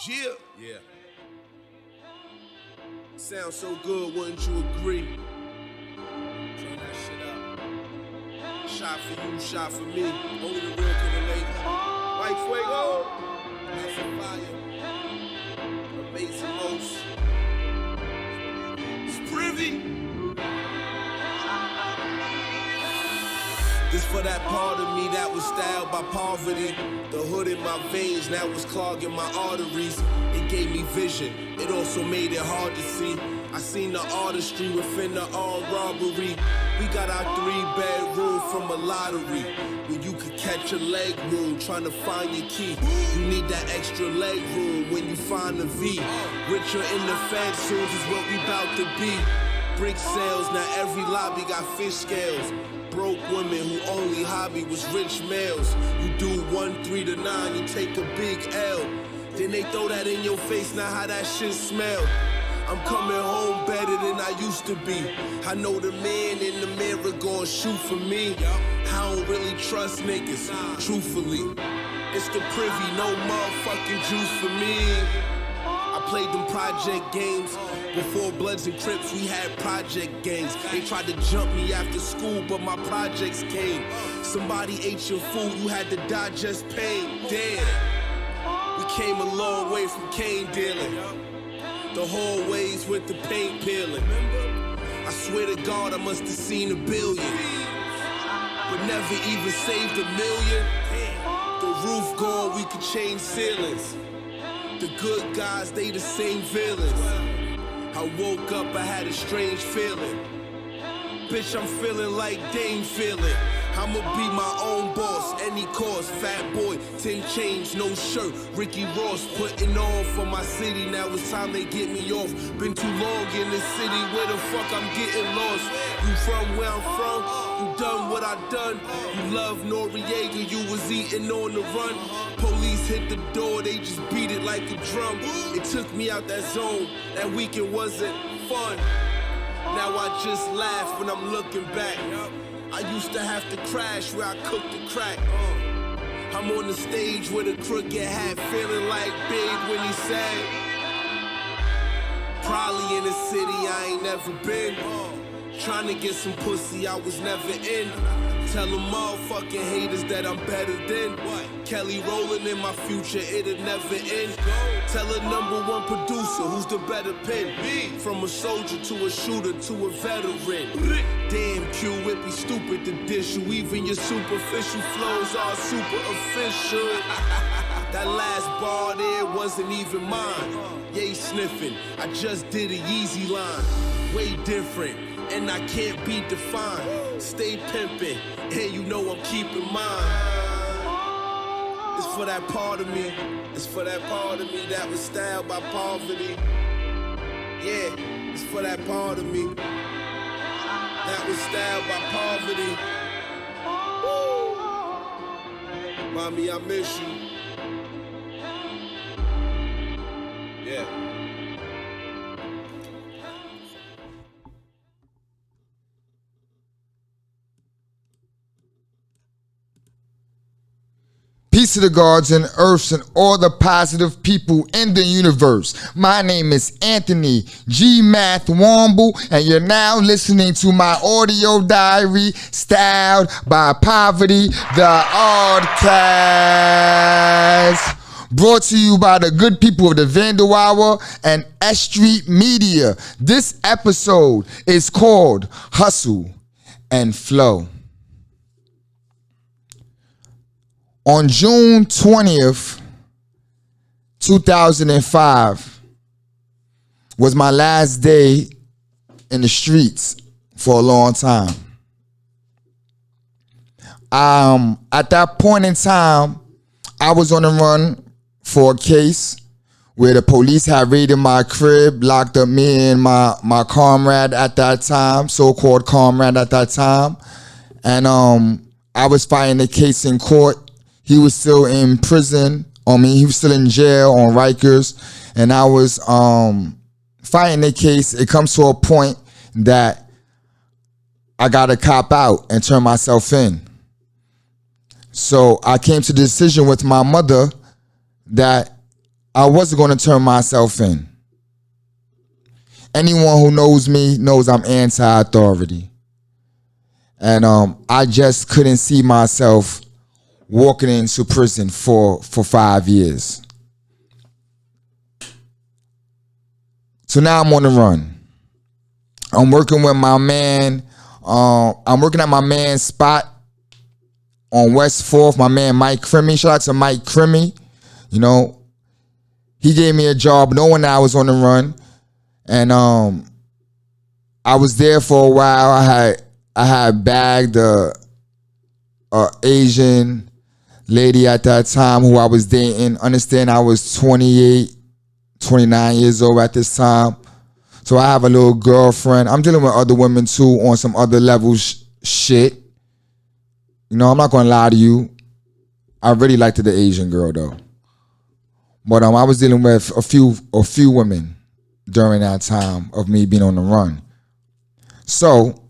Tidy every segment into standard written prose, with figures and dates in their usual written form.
Yeah. Yeah. Sounds so good, wouldn't you agree? Turn that shit up. Shot for you, shot for me. Only the real can relate. White Fuego. That's a fire. Amazing most. It's privy. This for that part of me that was styled by poverty. The hood in my veins now was clogging my arteries. It gave me vision, it also made it hard to see. I seen the artistry within the armed robbery. We got our 3-bedroom from a lottery, where you could catch a leg wound trying to find your key. You need that extra leg room when you find the V. Richer in the fence zones is what we bout to be. Brick sales, now every lobby got fish scales. Broke women who only hobby was rich males. You do 1 3 to 9, you take a big L. Then they throw that in your face, now how that shit smell. I'm coming home better than I used to be. I know the man in the mirror gon' shoot for me. I don't really trust niggas, truthfully. It's the privy, no motherfucking juice for me. I played them project games. Before Bloods and Crips, we had project gangs. They tried to jump me after school, but my projects came. Somebody ate your food, you had to digest pain. Damn, we came a long way from cane dealing. The hallways with the paint peeling. I swear to God, I must have seen 1 billion, but never even saved 1 million. The roof gone, we could change ceilings. The good guys, they the same villains. I woke up, I had a strange feeling. Bitch, I'm feeling like Dame feeling. I'ma be my own boss, any cost. Fat boy, 10 chains, no shirt. Ricky Ross putting on for my city. Now it's time they get me off. Been too long in this city, where the fuck I'm getting lost? You from where I'm from? You done what I done? You love Noriega, you was eating on the run. Police hit the door, they just beat it like a drum. It took me out that zone, that weekend wasn't fun. Now I just laugh when I'm looking back. I used to have to crash where I cooked the crack. I'm on the stage with a crooked hat, feeling like Big when he sang. Probably in a city I ain't never been. Trying to get some pussy I was never in. Tell them motherfucking haters that I'm better than Kelly rolling in my future, it'll never end. Tell a #1 producer who's the better pen. From a soldier to a shooter to a veteran. Damn Q, it be stupid to dish you. Even your superficial flows are super official. That last bar there wasn't even mine. Yay sniffing, I just did a Yeezy line. Way different, and I can't be defined. Stay pimping, and you know I'm keeping mine. It's for that part of me. It's for that part of me that was styled by poverty. Yeah, it's for that part of me that was styled by poverty. Woo! Mommy, I miss you. Yeah. Peace to the gods and earths and all the positive people in the universe. My name is Anthony GMATH WOMBLE, and you're now listening to my audio diary styled by Poverty, the Oddcast. Brought to you by the good people of the Vandal Hour and S.STREET Media. This episode is called Hustle and Flow. On June 20th, 2005 was my last day in the streets for a long time. At that point in time, I was on the run for a case where the police had raided my crib, locked up me and my comrade at that time, so-called comrade at that time. And I was fighting the case in court. He was still in prison. He was still in jail on Rikers. And I was fighting the case. It comes to a point that I got to cop out and turn myself in. So I came to the decision with my mother that I wasn't going to turn myself in. Anyone who knows me knows I'm anti-authority. And I just couldn't see myself walking into prison for 5 years. So now I'm on the run. I'm working with my man. I'm working at my man's spot on West 4th. My man Mike Crimmy. Shout out to Mike Crimmy. You know, he gave me a job knowing that I was on the run. And I was there for a while. I had bagged a Asian lady at that time who I was dating. Understand, I was 28, 29 years old at this time. So I have a little girlfriend. I'm dealing with other women too on some other level shit. You know, I'm not gonna lie to you. I really liked the Asian girl though. But I was dealing with a few women during that time of me being on the run. So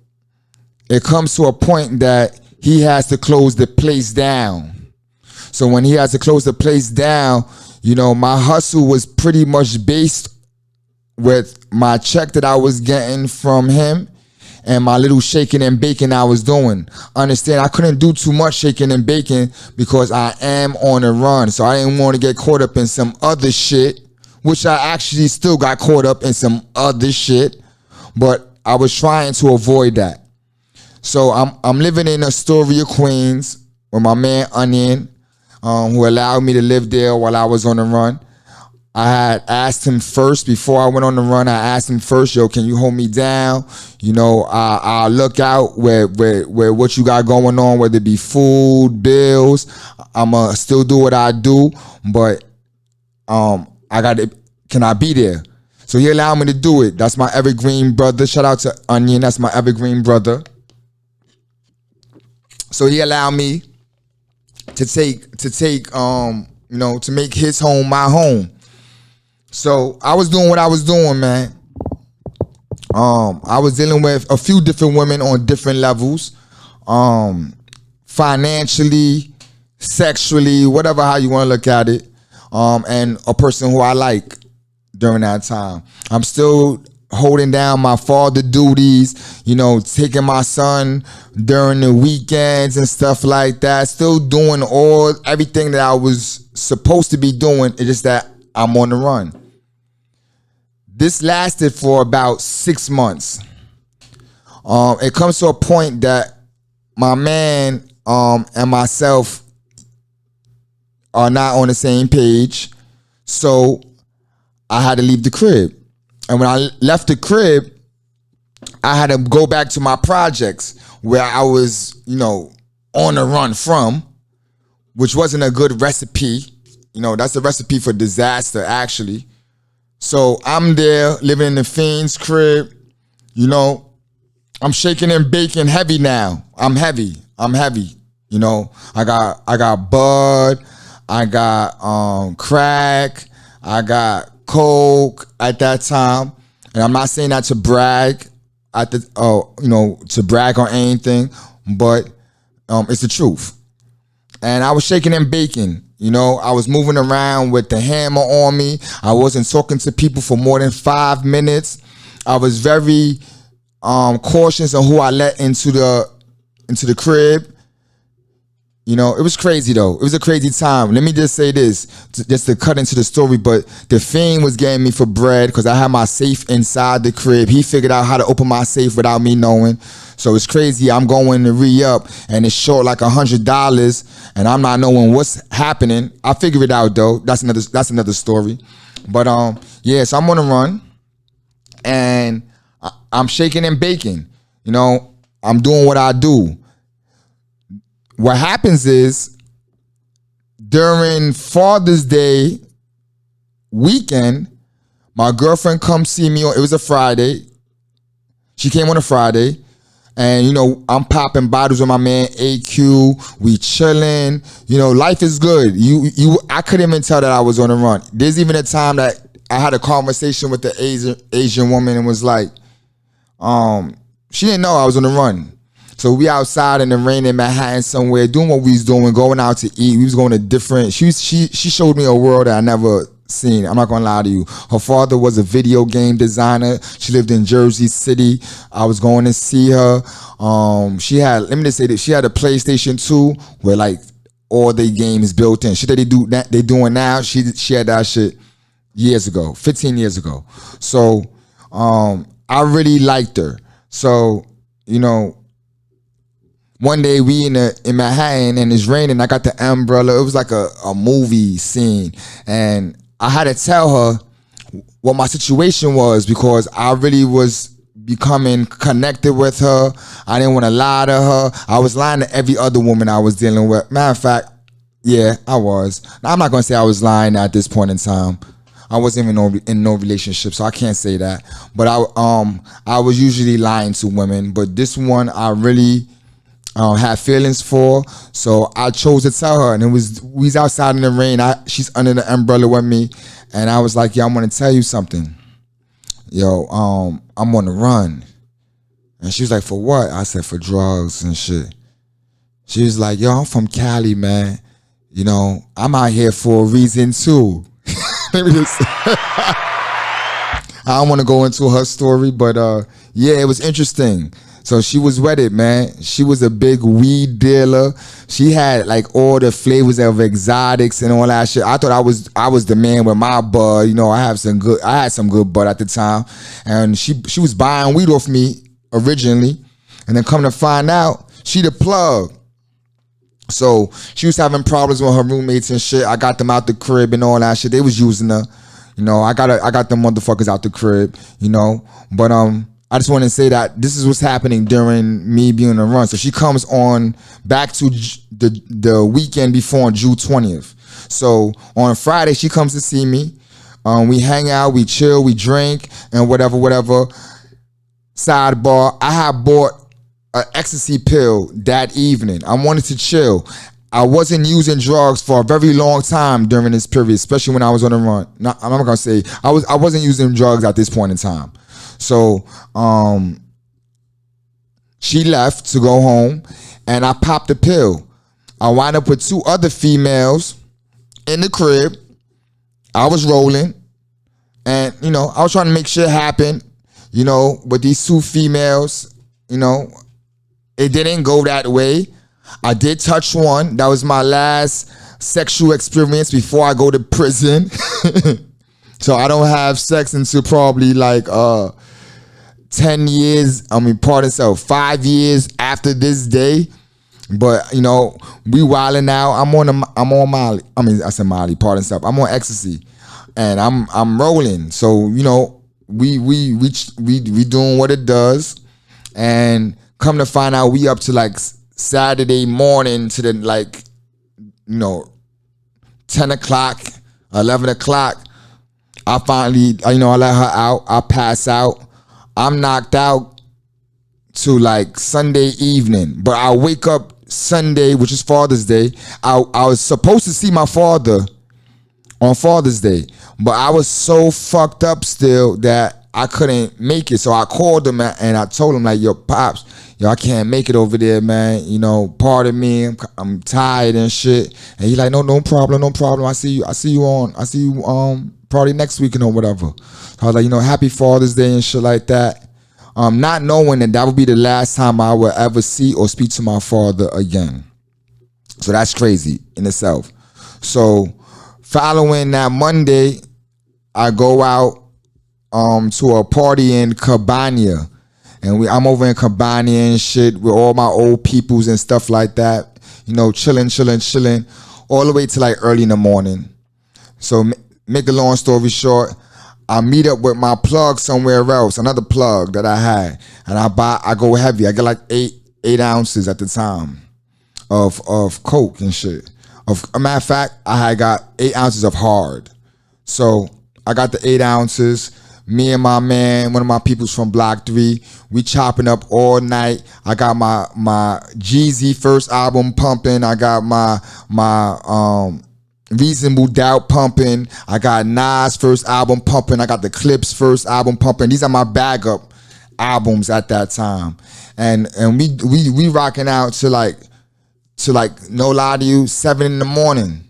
it comes to a point that he has to close the place down. So when he has to close the place down, you know, my hustle was pretty much based with my check that I was getting from him and my little shaking and baking I was doing. Understand, I couldn't do too much shaking and baking because I am on a run. So I didn't want to get caught up in some other shit, which I actually still got caught up in some other shit, but I was trying to avoid that. So I'm living in Astoria, Queens with my man Onion, who allowed me to live there while I was on the run. I had asked him first before I went on the run. I asked him first, yo, can you hold me down? You know, I'll look out where what you got going on, whether it be food, bills. I'ma still do what I do, but can I be there? So he allowed me to do it. That's my evergreen brother. Shout out to Onion. That's my evergreen brother. So he allowed me to take you know, to make his home my home. So I was doing what I was doing, man. I was dealing with a few different women on different levels, financially, sexually, whatever how you want to look at it, and a person who I like during that time. I'm still holding down my father duties, you know, taking my son during the weekends and stuff like that. Still doing everything that I was supposed to be doing. It's just that I'm on the run. This lasted for about 6 months. It comes to a point that my man and myself are not on the same page. So I had to leave the crib. And when I left the crib, I had to go back to my projects where I was, you know, on the run from, which wasn't a good recipe. You know, that's a recipe for disaster, actually. So I'm there living in the fiend's crib. You know, I'm shaking and baking heavy now. I'm heavy. You know, I got bud, I got crack, I got coke at that time. And I'm not saying that to brag to brag on anything, but it's the truth. And I was shaking and baking. You know, I was moving around with the hammer on me. I wasn't talking to people for more than 5 minutes. I was very cautious on who I let into the crib. You know, it was crazy though. It was a crazy time. Let me just say this, just to cut into the story, but the fiend was getting me for bread because I had my safe inside the crib. He figured out how to open my safe without me knowing. So it's crazy. I'm going to re-up and it's short like $100 and I'm not knowing what's happening. I figure it out though. That's another story. But yeah, so I'm on the run and I'm shaking and baking. You know, I'm doing what I do. What happens is during Father's Day weekend, my girlfriend comes see me. It was a Friday. She came on a Friday. And, you know, I'm popping bottles with my man AQ. We chilling. You know, life is good. I couldn't even tell that I was on the run. There's even a time that I had a conversation with the Asian woman and was like, she didn't know I was on the run. So we outside in the rain in Manhattan somewhere, doing what we was doing, going out to eat. We was going to different. She showed me a world that I never scene. I'm not gonna lie to you. Her father was a video game designer. She lived in Jersey City. I was going to see her. She had, let me just say this, she had a PlayStation 2 where like all the games built in. Shit that they doing now. She had that shit years ago, 15 years ago. So I really liked her. So, you know, one day we in Manhattan and it's raining. I got the umbrella. It was like a movie scene. And I had to tell her what my situation was because I really was becoming connected with her. I didn't want to lie to her. I was lying to every other woman I was dealing with. Matter of fact, yeah, I was. Now, I'm not going to say I was lying at this point in time. I wasn't even in no relationship, so I can't say that. But I was usually lying to women. But this one, I really had feelings for, so I chose to tell her. And we was outside in the rain. She's under the umbrella with me, and I was like, "Yo, I'm gonna tell you something. Yo, I'm on the run." And she was like, "For what?" I said, "For drugs and shit." She was like, "Yo, I'm from Cali, man. You know, I'm out here for a reason too." Let me just I don't want to go into her story, but yeah, it was interesting. So she was with it, man. She was a big weed dealer. She had like all the flavors of exotics and all that shit. I thought I was the man with my bud. You know, I had some good bud at the time. And she was buying weed off me originally. And then come to find out, she the plug. So she was having problems with her roommates and shit. I got them out the crib and all that shit. They was using her. You know, I got them motherfuckers out the crib, you know. But I just want to say that this is what's happening during me being on the run. So she comes on back to the weekend before on June 20th. So on Friday, she comes to see me. We hang out, we chill, we drink, and whatever. Sidebar, I had bought an ecstasy pill that evening. I wanted to chill. I wasn't using drugs for a very long time during this period, especially when I was on the run. I'm not gonna say I wasn't using drugs at this point in time. So she left to go home, and I popped the pill. I wound up with two other females in the crib. I was rolling, and you know, I was trying to make shit happen. You know, with these two females, you know, it didn't go that way. I did touch one. That was my last sexual experience before I go to prison. So I don't have sex until probably like 10 years, 5 years after this day. But you know, we wilding out. I'm on Molly. I said Molly, pardon self. I'm on ecstasy. And I'm rolling. So, you know, we doing what it does. And come to find out, we up to like Saturday morning to the like, you know, 10 o'clock, 11 o'clock. I finally, you know, I let her out. I pass out. I'm knocked out to like Sunday evening. But I wake up Sunday, which is Father's Day. I was supposed to see my father on Father's Day. But I was so fucked up still that I couldn't make it. So I called him and I told him like, yo, Pops, yo, I can't make it over there, man. You know, pardon me. I'm tired and shit. And he's like, no problem. I see you probably next weekend or whatever. So I was like, you know, happy Father's Day and shit like that. Not knowing that would be the last time I would ever see or speak to my father again. So that's crazy in itself. So following that Monday, I go out to a party in Cabana. And I'm over in Cabana and shit with all my old peoples and stuff like that. You know, chilling, all the way to like early in the morning. So make a long story short, I meet up with my plug somewhere else, another plug that I had. And I go heavy. I get like 8 ounces at the time of coke and shit. A matter of fact, I had got 8 ounces of hard. So I got the 8 ounces. Me and my man, one of my peoples from Block 3, we chopping up all night. I got my Jeezy first album pumping. I got my Reasonable Doubt pumping. I got Nas first album pumping. I got the Clips first album pumping. These are my bag up albums at that time. And we rocking out to like no lie to you, 7 in the morning.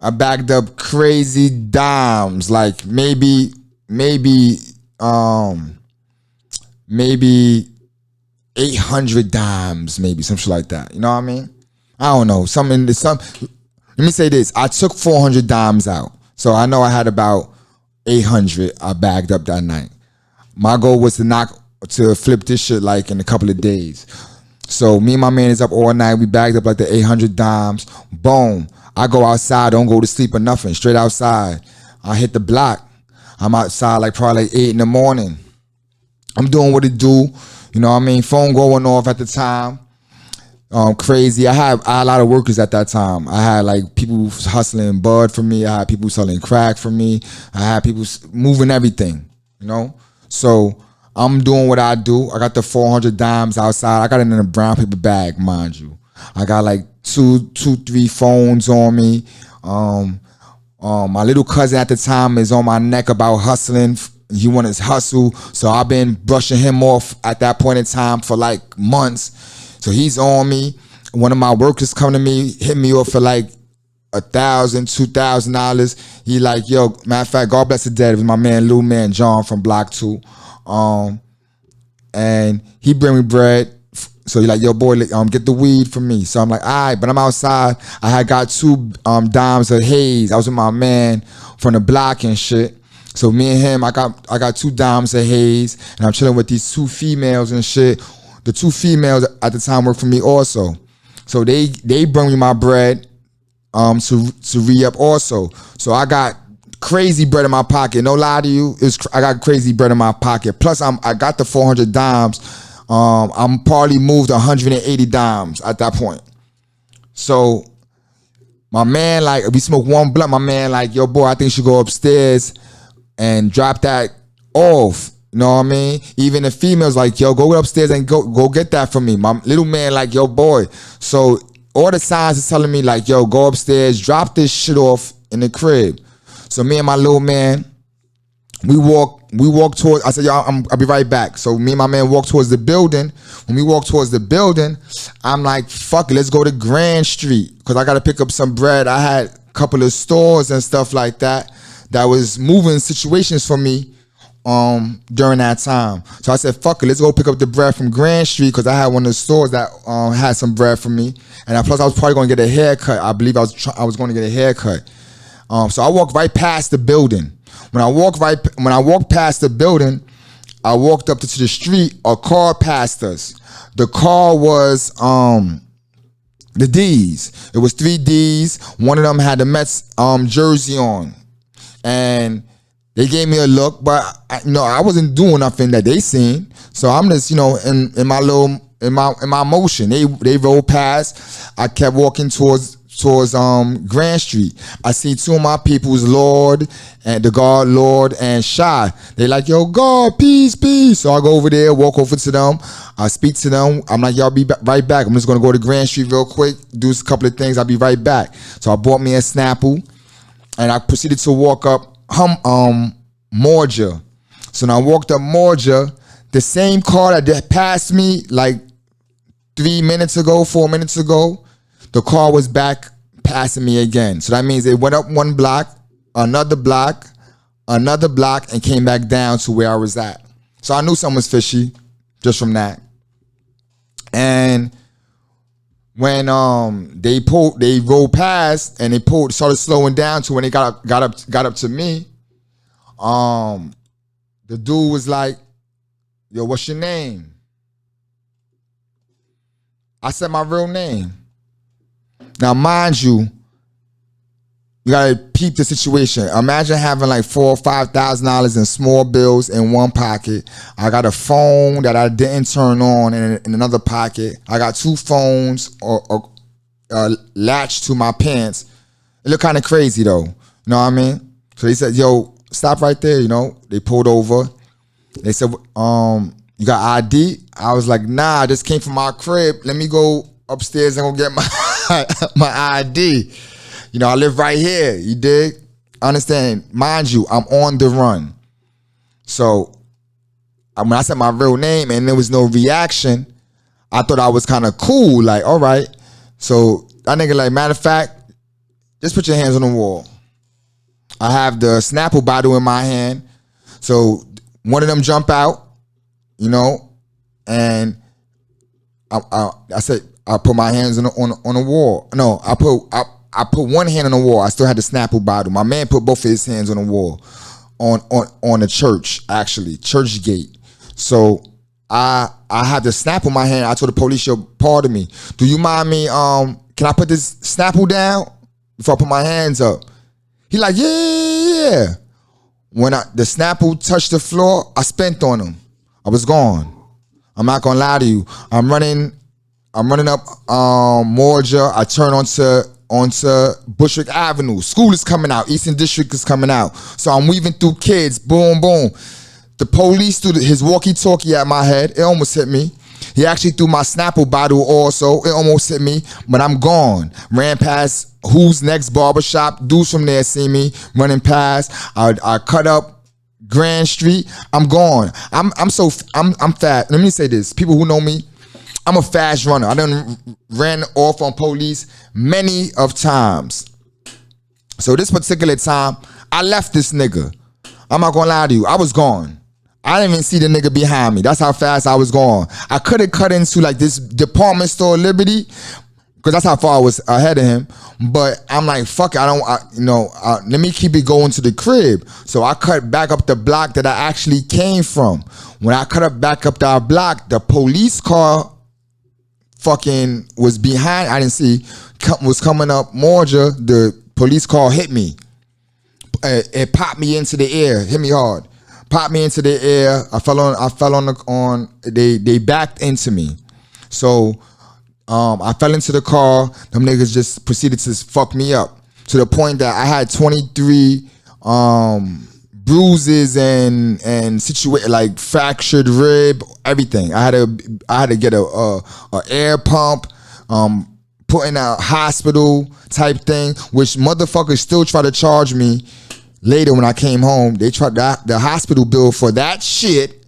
I bagged up crazy dimes, like maybe 800 dimes, maybe some shit like that. You know what I mean? I don't know. Let me say this. I took 400 dimes out. So I know I had about 800 I bagged up that night. My goal was to flip this shit like in a couple of days. So me and my man is up all night. We bagged up like the 800 dimes. Boom. I go outside, don't go to sleep or nothing. Straight outside. I hit the block. I'm outside like probably like 8 in the morning. I'm doing what it do. You know what I mean? Phone going off at the time. Crazy. I had a lot of workers at that time. I had like people hustling bud for me. I had people selling crack for me. I had people moving everything, you know? So I'm doing what I do. I got the 400 dimes outside. I got it in a brown paper bag, mind you. I got like two, 3 phones on me. My little cousin at the time is on my neck about hustling. He wanted to hustle. So I've been brushing him off at that point in time for like months. So he's on me. One of my workers come to me, hit me up for like $1,000, $2,000. He like, yo, matter of fact, God bless the dead. It was my man, Lou Man John from Block 2. And he bring me bread. So he like, yo, boy, get the weed for me. So I'm like, all right, but I'm outside. I had got 2 dimes of haze. I was with my man from the block and shit. So me and him, I got 2 dimes of haze, and I'm chilling with these 2 females and shit. The 2 females at the time worked for me also. So they bring me my bread to re-up also. So I got crazy bread in my pocket. No lie to you, I got crazy bread in my pocket. Plus I got the 400 dimes. I'm probably moved 180 dimes at that point. So my man, like, we smoked one blunt. My man like, yo, boy, I think you should go upstairs and drop that off. You know what I mean? Even the females like, yo, go upstairs and go get that for me. My little man like, yo, boy. So all the signs is telling me like, yo, go upstairs, drop this shit off in the crib. So me and my little man, we walk towards, I said, yo, I'll be right back. So me and my man walk towards the building. When we walk towards the building, I'm like, fuck it, let's go to Grand Street. Because I got to pick up some bread. I had a couple of stores and stuff like that was moving situations for me during that time. So I said, fuck it, let's go pick up the bread from Grand Street, because I had one of the stores that had some bread for me. And plus I was probably going to get a haircut. I believe I was going to get a haircut. So I walked right past the building. When I walked past the building, I walked up to the street. A car passed us. The car was the D's. It was 3 D's. One of them had the Mets jersey on, and they gave me a look, but I wasn't doing nothing that they seen. So I'm just, in my motion. They rolled past. I kept walking towards Grand Street. I see 2 of my peoples, Lord and Shy. They like, yo, God, peace. So I go over there, walk over to them. I speak to them. I'm like, y'all be right back. I'm just gonna go to Grand Street real quick, do a couple of things. I'll be right back. So I bought me a Snapple, and I proceeded to walk up Morja. So when I walked up Morja, the same car that passed me like 4 minutes ago, the car was back passing me again. So that means it went up 1 block, another block, and came back down to where I was at. So I knew something was fishy just from that. And when they rolled past and started slowing down to when they got up to me, the dude was like, yo, what's your name? I said my real name. Now, mind you, you gotta peep the situation. Imagine having like $4,000 or $5,000 in small bills in one pocket. I got a phone that I didn't turn on in another pocket. I got 2 phones latched to my pants. It looked kind of crazy though. You know what I mean? So they said, yo, stop right there. They pulled over. They said, you got ID? I was like, nah, I just came from my crib. Let me go upstairs and go get my ID. I live right here. You dig? Understand? Mind you, I'm on the run. So when I said my real name and there was no reaction, I thought I was kind of cool. Like, all right. So that nigga like, matter of fact, just put your hands on the wall. I have the Snapple bottle in my hand. So one of them jump out, you know, and I said, I put my hands on the wall. No, I put one hand on the wall. I still had the Snapple bottle. My man put both of his hands on the wall on the church, actually, church gate. So I had the Snapple in my hand. I told the police, yo, pardon me. Do you mind me, can I put this Snapple down before I put my hands up? He like, yeah. When the Snapple touched the floor, I spent on him. I was gone. I'm not gonna lie to you. I'm running up Morja. I turn onto Bushwick Avenue. School is coming out. Eastern District is coming out. So I'm weaving through kids. Boom, boom. The police threw his walkie-talkie at my head. It almost hit me. He actually threw my Snapple bottle also. It almost hit me, but I'm gone. Ran past Who's Next Barbershop. Dudes from there see me running past. I cut up Grand Street. I'm gone. I'm fast. Let me say this. People who know me, I'm a fast runner. I done ran off on police many of times. So this particular time, I left this nigga. I'm not gonna lie to you. I was gone. I didn't even see the nigga behind me. That's how fast I was going. I could have cut into like this department store Liberty, because that's how far I was ahead of him. But I'm like, fuck it. Let me keep it going to the crib. So I cut back up the block that I actually came from. When I cut back up that block, the police car fucking was behind. I didn't see, was coming up Morja. The police car hit me. It popped me into the air, hit me hard. Popped me into the air. I fell on they backed into me. So I fell into the car. Them niggas just proceeded to fuck me up to the point that I had 23 bruises and like fractured rib, everything. I had to get a air pump, put in a hospital type thing, which motherfuckers still try to charge me. Later when I came home, they tried the hospital bill for that shit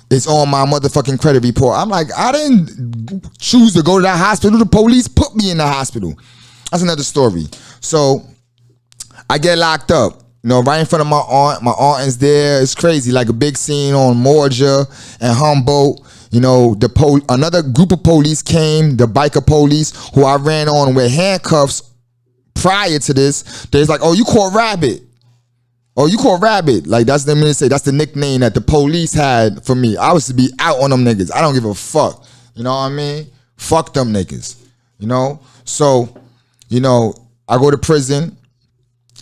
is on my motherfucking credit report. I'm like, I didn't choose to go to that hospital. The police put me in the hospital. That's another story. So I get locked up, right in front of my aunt. My aunt is there. It's crazy, like a big scene on Morja and Humboldt. Another group of police came, the biker police, who I ran on with handcuffs prior to this. They're like, oh, you caught Rabbit. Oh, you call Rabbit. Like, that's the minute say. That's the nickname that the police had for me. I was to be out on them niggas. I don't give a fuck. You know what I mean? Fuck them niggas. So, I go to prison.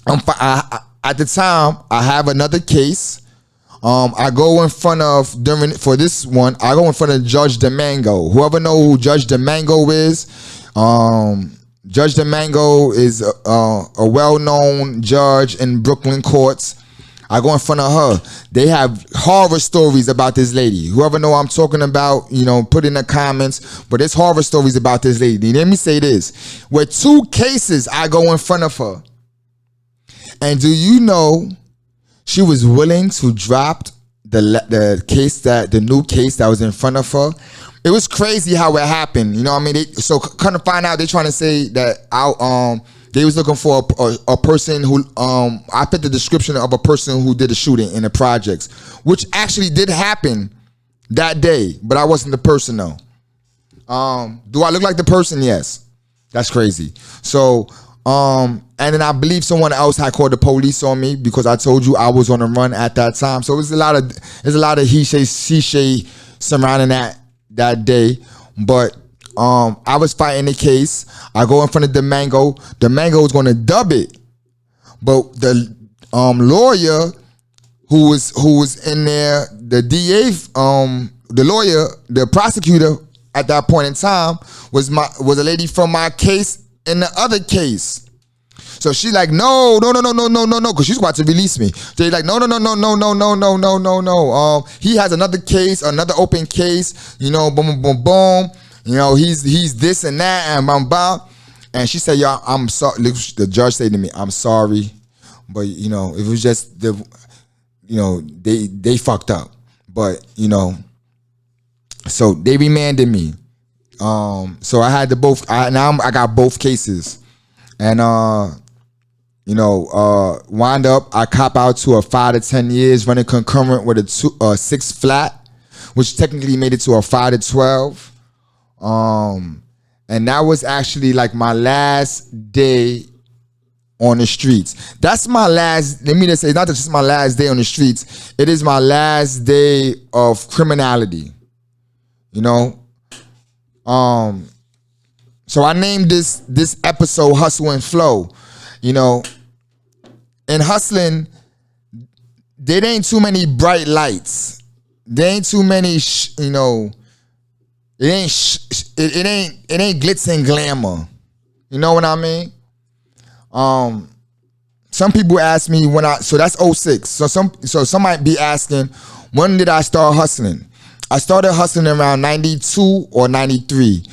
At the time, I have another case. I go in front of, for this one, I go in front of Judge DeMango. Whoever know who Judge DeMango is, Judge DeMango is a well-known judge in Brooklyn courts. I go in front of her. They have horror stories about this lady. Whoever know I'm talking about, put in the comments. But there's horror stories about this lady. Let me say this. With 2 cases, I go in front of her. And do you know she was willing to drop the new case that was in front of her? It was crazy how it happened. You know what I mean? So kind of find out, they're trying to say that they was looking for a person who, I put the description of a person who did a shooting in the projects, which actually did happen that day, but I wasn't the person though. Do I look like the person? Yes. That's crazy. So, and then I believe someone else had called the police on me because I told you I was on the run at that time. So there's a lot of he say, she say surrounding that day. But I was fighting the case. I go in front of DeMango. DeMango is going to dub it, but the lawyer who was in there, the DA, the lawyer, the prosecutor at that point in time was a lady from my case in the other case. So she's like, no, because she's about to release me. So he's like, no. He has another case, another open case, boom. He's this and that, and bam. And she said, "Yo, I'm sorry." The judge said to me, "I'm sorry, but it was just they fucked up, but so they remanded me. So I had I got both cases, and Wind up, I cop out to a 5 to 10 years running concurrent with a 6 flat, which technically made it to a 5 to 12. And that was actually like my last day on the streets. That's my last, let me just say, not just my last day on the streets, it is my last day of criminality. So I named this episode Hustle and Flow. In hustling, there ain't too many bright lights. There ain't too many, it ain't glitz and glamour. You know what I mean? Some people ask me so that's 06. So some might be asking, when did I start hustling? I started hustling around 92 or 93.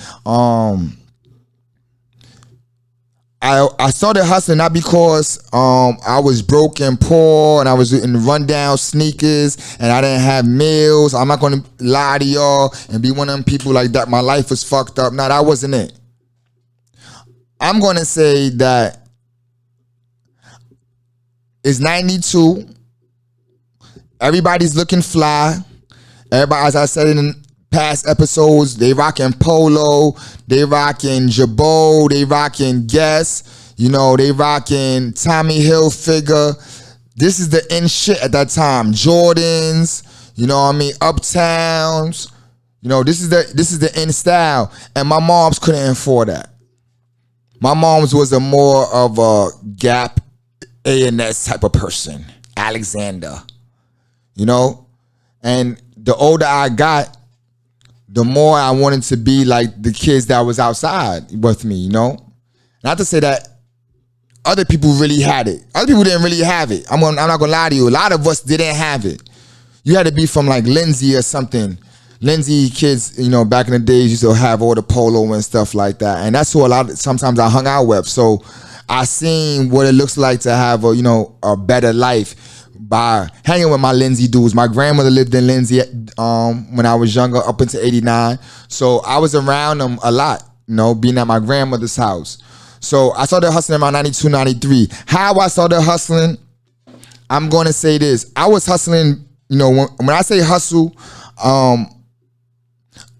I started hustling not because I was broke and poor and I was in rundown sneakers and I didn't have meals. I'm not gonna lie to y'all and be one of them people like that. My life was fucked up. No, that wasn't it. I'm gonna say that it's 92. Everybody's looking fly. Everybody, as I said in past episodes, they rocking polo, they rocking Jabot, they rocking Guess, they rocking Tommy Hilfiger. This is the in shit at that time. Jordans, Uptowns. This is the in style. And my moms couldn't afford that. My mom's was a more of a Gap, A&S type of person. Alexander. And the older I got, the more I wanted to be like the kids that was outside with me, Not to say that other people really had it. Other people didn't really have it. I'm not gonna lie to you. A lot of us didn't have it. You had to be from like Lindsay or something. Lindsay kids, back in the days used to have all the polo and stuff like that. And that's who sometimes I hung out with. So I seen what it looks like to have a better life by hanging with my Lindsay dudes. My grandmother lived in Lindsay when I was younger, up until 89. So I was around them a lot, being at my grandmother's house. So I started hustling around 92, 93. How I started hustling, I'm going to say this. I was hustling, when I say hustle,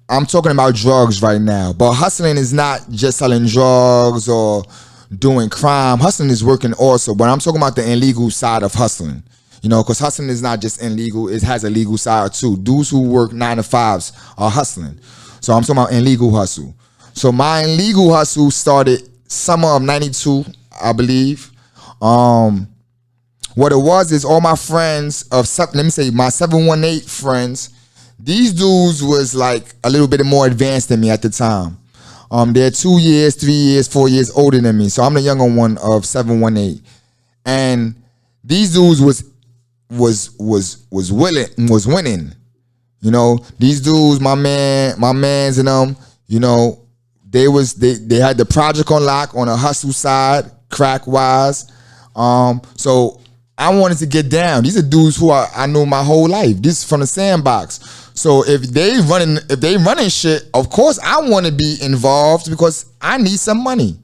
I'm talking about drugs right now. But hustling is not just selling drugs or doing crime. Hustling is working also. But I'm talking about the illegal side of hustling. Because hustling is not just illegal, it has a legal side too. Dudes who work 9 to 5s are hustling. So I'm talking about illegal hustle. So my illegal hustle started summer of 92, I believe. What it was is all my friends my 718 friends, these dudes was like a little bit more advanced than me at the time. They're 2 years, 3 years, 4 years older than me. So I'm the younger one of 718. And these dudes was winning. These dudes, my mans and them, they had the project on lock on a hustle side, crack wise. So I wanted to get down. These are dudes who I knew my whole life. This is from the sandbox. So if they running shit, of course I want to be involved because I need some money.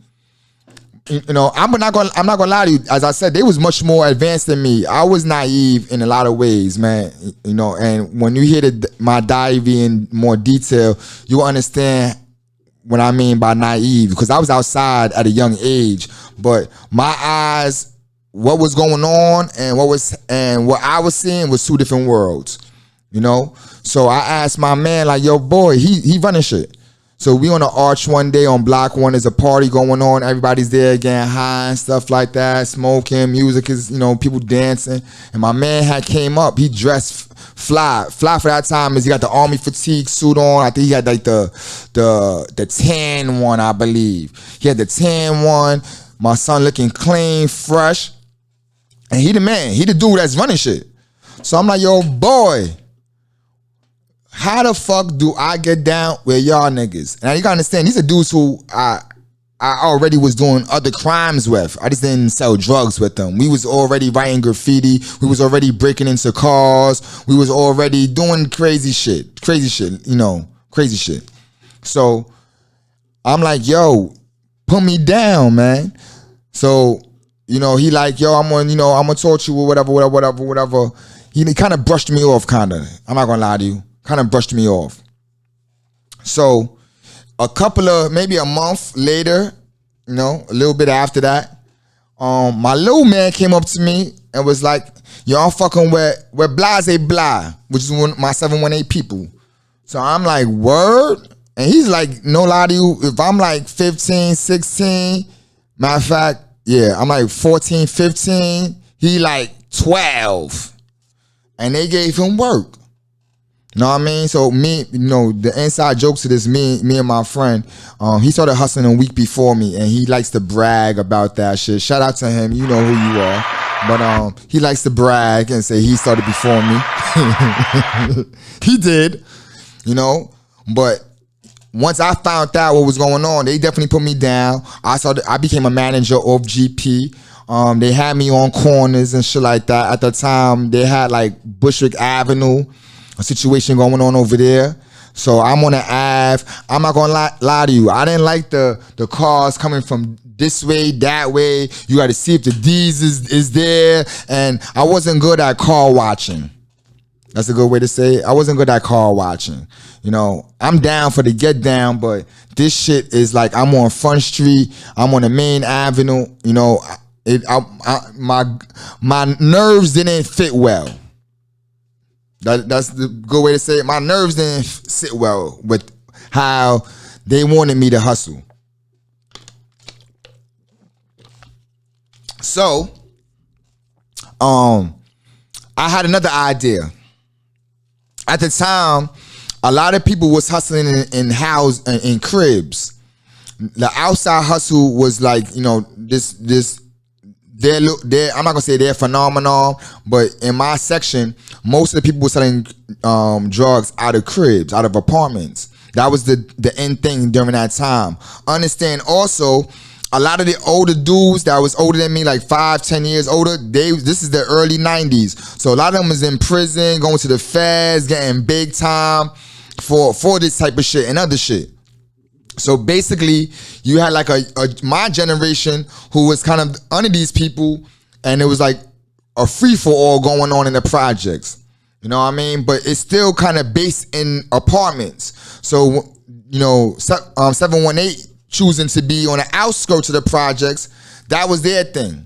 I'm not gonna lie to you. As I said, they was much more advanced than me. I was naive in a lot of ways, man. And when you hear my diary in more detail, you understand what I mean by naive. Because I was outside at a young age, but my eyes, what was going on and what I was seeing was two different worlds. So I asked my man, like, yo, boy, he running shit. So we on the arch one day on block 1. There's a party going on. Everybody's there getting high and stuff like that, smoking, music is, people dancing. And my man had came up. He dressed fly. Fly for that time is he got the army fatigue suit on. I think he had like the tan one, I believe. He had the tan one. My son looking clean, fresh. And he the man. He the dude that's running shit. So I'm like, yo, boy, how the fuck do I get down with y'all niggas? And you gotta understand, these are dudes who I already was doing other crimes with. I just didn't sell drugs with them. We was already writing graffiti. We was already breaking into cars. We was already doing crazy shit. Crazy shit. So I'm like, yo, put me down, man. So you know, he like, yo, I'm gonna talk to you or whatever. He kind of brushed me off, kinda. I'm not gonna lie to you. Kind of brushed me off. So maybe a month later, you know, a little bit after that, my little man came up to me and was like, yo, I'm fucking with Blase Blah, which is my 718 people. So I'm like, word? And he's like, no lie to you, if I'm like 15, 16, matter of fact, yeah, I'm like 14, 15, he like 12. And they gave him work. Know what I mean? So me, you know, the inside jokes to this, me and my friend, he started hustling a week before me, and he likes to brag about that shit. Shout out to him, you know who you are. But he likes to brag and say he started before me. He did, you know. But once I found out what was going on, they definitely put me down. I became a manager of GP. They had me on corners and shit like that. At the time, they had like Bushwick Avenue, a situation going on over there. So I'm on the Ave. I'm not gonna lie to you. I didn't like the cars coming from this way, that way. You got to see if the D's is there. And I wasn't good at car watching. That's a good way to say it. I wasn't good at car watching. You know, I'm down for the get down, but this shit is like I'm on Front Street. I'm on the main avenue. You know, my nerves didn't fit well. That's the good way to say it. My nerves didn't sit well with how they wanted me to hustle. So, I had another idea. At the time, a lot of people was hustling in cribs. The outside hustle was like, you know, I'm not gonna say they're phenomenal, but in my section, most of the people were selling drugs out of cribs, out of apartments. That was the end thing during that time. Understand also, a lot of the older dudes that was older than me, like 5-10 years older, this is the early 90s. So a lot of them was in prison, going to the feds, getting big time for this type of shit and other shit. So basically, you had like my generation who was kind of under these people, and it was like a free-for-all going on in the projects. You know what I mean? But it's still kind of based in apartments. So, you know, 718 choosing to be on the outskirts of the projects, that was their thing.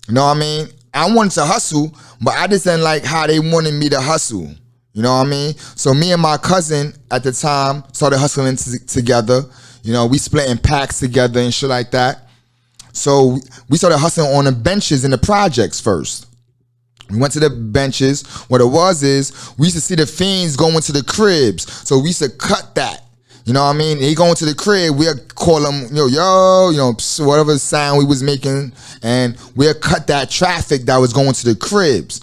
You know what I mean? I wanted to hustle, but I just didn't like how they wanted me to hustle. You know what I mean? So me and my cousin at the time started hustling together. You know, we splitting packs together and shit like that. So we started hustling on the benches in the projects first. We went to the benches. What it was is we used to see the fiends going to the cribs. So we used to cut that. You know what I mean? They go into the crib, we'll call them, yo, you know, whatever sound we was making, and we'll cut that traffic that was going to the cribs.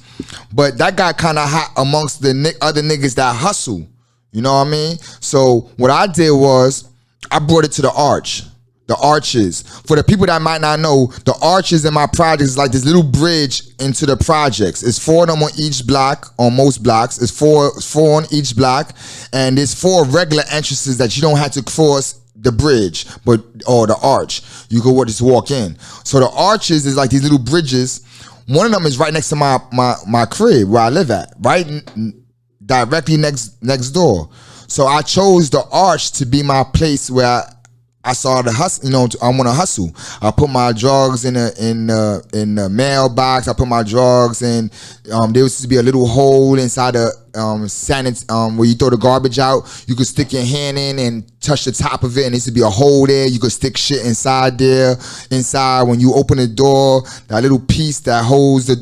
But that got kind of hot amongst the other niggas that hustle. You know what I mean? So what I did was I brought it to the arch. The arches. For the people that might not know, the arches in my project is like this little bridge into the projects. It's 4 of them on each block, on most blocks. It's four on each block. And there's 4 regular entrances that you don't have to cross the bridge, or the arch. You go just walk in. So the arches is like these little bridges. One of them is right next to my crib where I live at, right directly next door. So I chose the arch to be my place where I saw the hustle. You know, I want to hustle. I put my drugs in the mailbox. I put my drugs in. There used to be a little hole inside the where you throw the garbage out. You could stick your hand in and touch the top of it, and there used to be a hole there. You could stick shit inside there. Inside, when you open the door, that little piece that holds the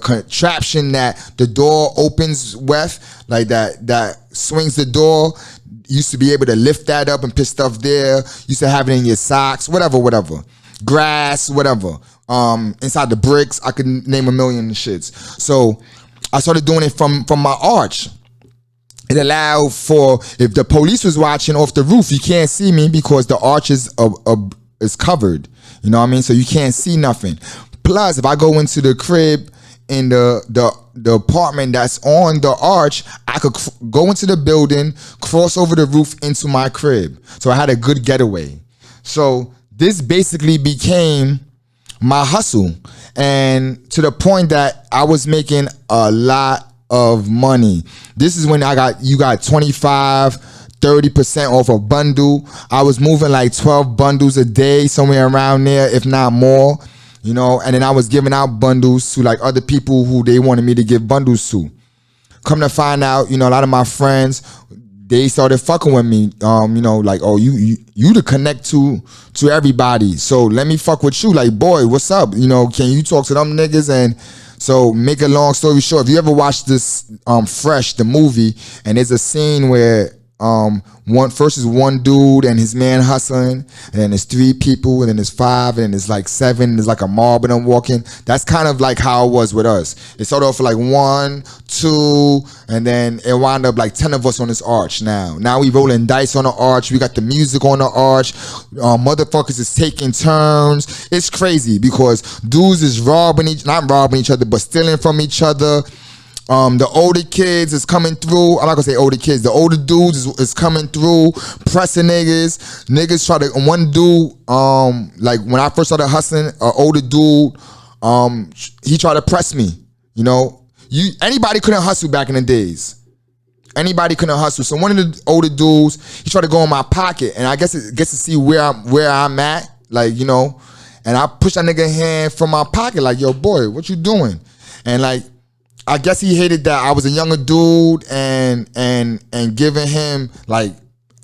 contraption that the door opens with, like that swings the door. You used to be able to lift that up and put stuff there. Used to have it in your socks, whatever. Grass, whatever. Inside the bricks, I could name a million shits. So I started doing it from my arch. It allowed for, if the police was watching off the roof, you can't see me because the arch is covered. You know what I mean? So you can't see nothing. Plus, if I go into the crib in the apartment that's on the arch, I could go into the building, cross over the roof into my crib. So I had a good getaway. So this basically became my hustle, and to the point that I was making a lot of money. This is when you got 25-30% off a bundle. I was moving like 12 bundles a day, somewhere around there, if not more, you know, and then I was giving out bundles to like other people who they wanted me to give bundles to. Come to find out, you know, a lot of my friends, they started fucking with me, you know, like, oh, you to connect to everybody, so let me fuck with you. Like, boy, what's up? You know, can you talk to them niggas? And so, make a long story short, if you ever watched this Fresh, the movie, and there's a scene where first is one dude and his man hustling, and then there's 3 people, and then there's 5, and then there's like 7, and there's like a mob of them walking. That's kind of like how it was with us. It started off like 1, 2, and then it wound up like 10 of us on this arch. Now we rolling dice on the arch. We got the music on the arch. Motherfuckers is taking turns. It's crazy because dudes is not robbing each other, but stealing from each other. The older kids is coming through. I'm not gonna say older kids. The older dudes is coming through, pressing niggas. Niggas try to. One dude, like when I first started hustling, an older dude, he tried to press me. You know, anybody couldn't hustle back in the days. Anybody couldn't hustle. So one of the older dudes, he tried to go in my pocket, and I guess it gets to see where I'm at, like, you know. And I pushed that nigga hand from my pocket, like, yo, boy, what you doing? And like, I guess he hated that I was a younger dude and giving him like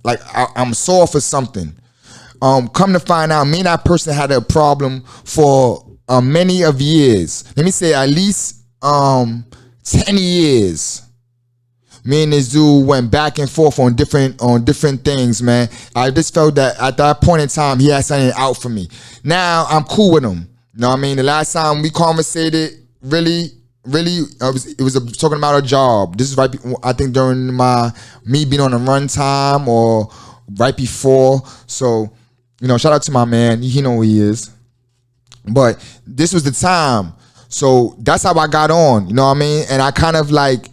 I'm sore for something. Come to find out, me and that person had a problem for many of years. Let me say at least 10 years. Me and this dude went back and forth on different things, man. I just felt that at that point in time, he had something out for me. Now I'm cool with him. You know what I mean? The last time we conversated, really, it was talking about a job. This is right, I think during me being on a run time or right before. So, you know, shout out to my man. He know who he is. But this was the time. So that's how I got on. You know what I mean? And I kind of like,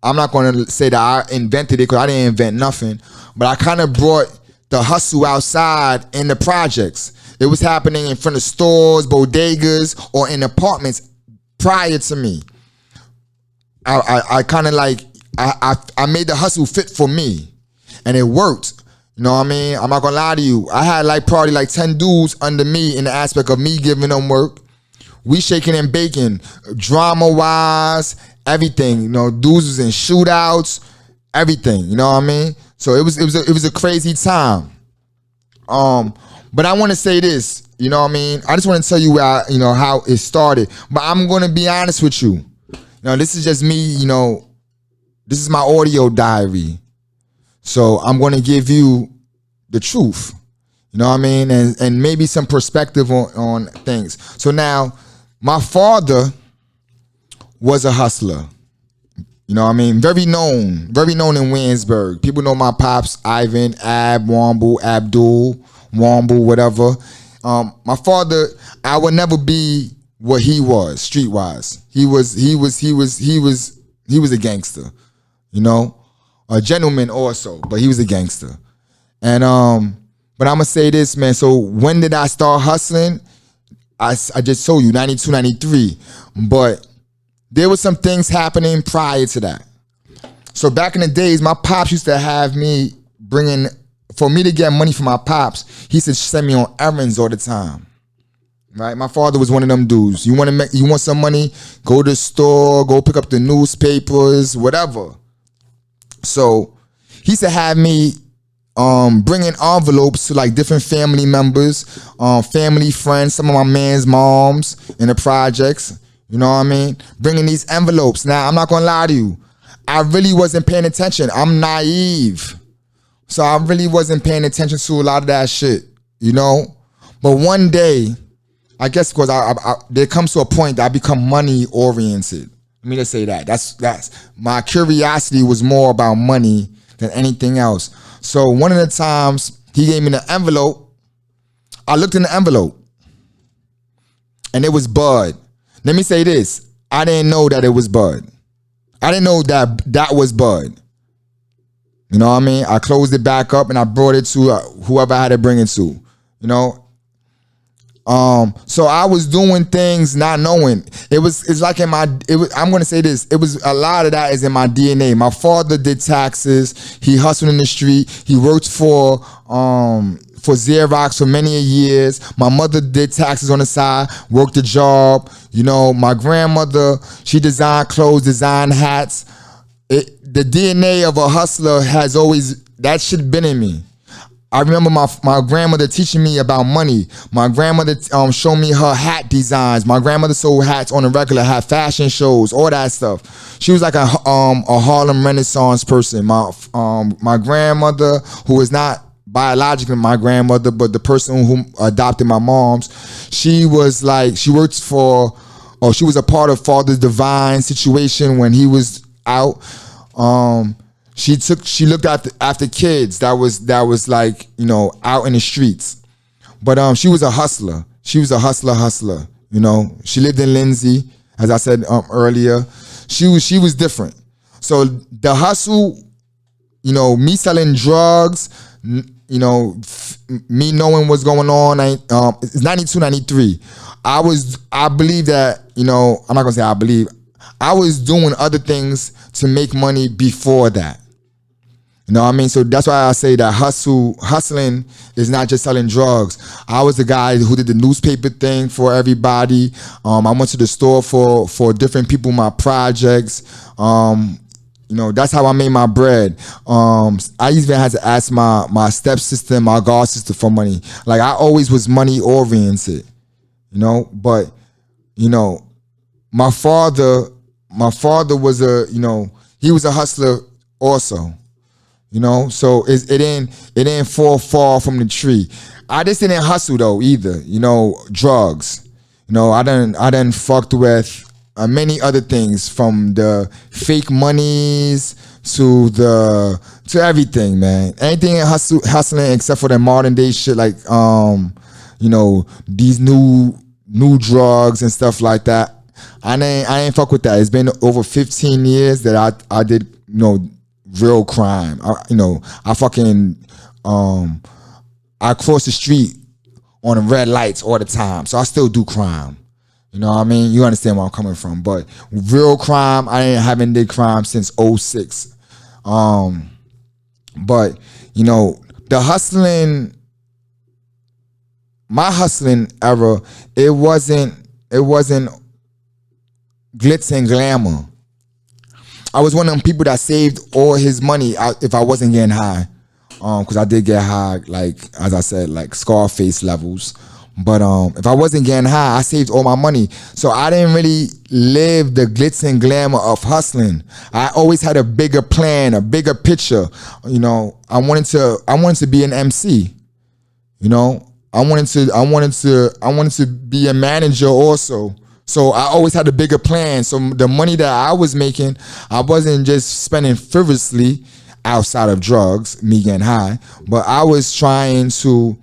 I'm not going to say that I invented it because I didn't invent nothing. But I kind of brought the hustle outside in the projects. It was happening in front of stores, bodegas, or in apartments prior to me. I kind of like, I made the hustle fit for me, and it worked. You know what I mean? I'm not gonna lie to you. I had like probably like 10 dudes under me in the aspect of me giving them work. We shaking and baking, drama wise, everything. You know, dudes was in shootouts, everything. You know what I mean? So it was a crazy time. But I want to say this. You know what I mean? I just want to tell you how it started. But I'm going to be honest with you. You know, this is just me, you know, this is my audio diary. So I'm going to give you the truth. You know what I mean? And maybe some perspective on things. So now, my father was a hustler. You know what I mean? Very known in Williamsburg. People know my pops, Ivan, Womble, Abdul, Womble, whatever. My father, I would never be what he was streetwise. He was a gangster, you know, a gentleman also, but he was a gangster. And but I'm gonna say this, man. So when did I start hustling? I just told you 92, 93, but there was some things happening prior to that. So back in the days, my pops used to have me for me to get money from my pops, he used to send me on errands all the time. Right? My father was one of them dudes. You want some money? Go to the store, go pick up the newspapers, whatever. So he used to have me bringing envelopes to like different family members, family friends, some of my man's moms in the projects. You know what I mean? Bringing these envelopes. Now, I'm not gonna lie to you. I really wasn't paying attention. I'm naive. So I really wasn't paying attention to a lot of that shit, you know? But one day, I guess because there comes to a point that I become money oriented. Let me just say that. That's my curiosity was more about money than anything else. So one of the times he gave me the envelope, I looked in the envelope and it was Bud. Let me say this. I didn't know that it was Bud. I didn't know that was Bud. You know what I mean? I closed it back up and I brought it to whoever I had to bring it to. You know, So I was doing things not knowing. It's like I'm gonna say this. It was a lot of that is in my DNA. My father did taxes. He hustled in the street. He worked for Xerox for many years. My mother did taxes on the side, worked a job. You know, my grandmother, she designed clothes, designed hats. The DNA of a hustler has always, that shit been in me. I remember my grandmother teaching me about money. My grandmother showed me her hat designs. My grandmother sold hats on the regular, had fashion shows, all that stuff. She was like a Harlem Renaissance person. My grandmother, who is not biologically my grandmother, but the person who adopted my mom's, she was like, she was a part of Father Divine situation when he was out. She looked after kids that was like, you know, out in the streets. But she was a hustler. She was a hustler, you know. She lived in Lindsay, as I said earlier. She was different. So the hustle, you know, me selling drugs, you know, me knowing what's going on, it's 92, 93. I believe that, you know, I'm not gonna say I believe, I was doing other things to make money before that. You know what I mean? So that's why I say that hustling is not just selling drugs. I was the guy who did the newspaper thing for everybody. I went to the store for different people, my projects. You know, that's how I made my bread. I even had to ask my stepsister and my god sister for money. Like, I always was money oriented, you know. But, you know, my father was he was a hustler also. You know, so it didn't fall far from the tree. I just didn't hustle though either. You know, drugs. You know, I done fucked with many other things, from the fake monies to everything, man. Anything in hustling except for the modern day shit, like you know, these new drugs and stuff like that. I ain't fuck with that. It's been over 15 years that I did, you know, real crime. I cross the street on the red lights all the time, so I still do crime. You know what I mean? You understand where I'm coming from. But real crime, I haven't did crime since 06. But, you know, the hustling, my hustling era, it wasn't glitz and glamour. I was one of them people that saved all his money if I wasn't getting high. Because I did get high, like, as I said, like Scarface levels. But if I wasn't getting high, I saved all my money. So I didn't really live the glitz and glamour of hustling. I always had a bigger plan, a bigger picture. You know, I wanted to be an MC. You know, I wanted to be a manager also. So I always had a bigger plan. So the money that I was making, I wasn't just spending frivolously outside of drugs, me getting high, but I was trying to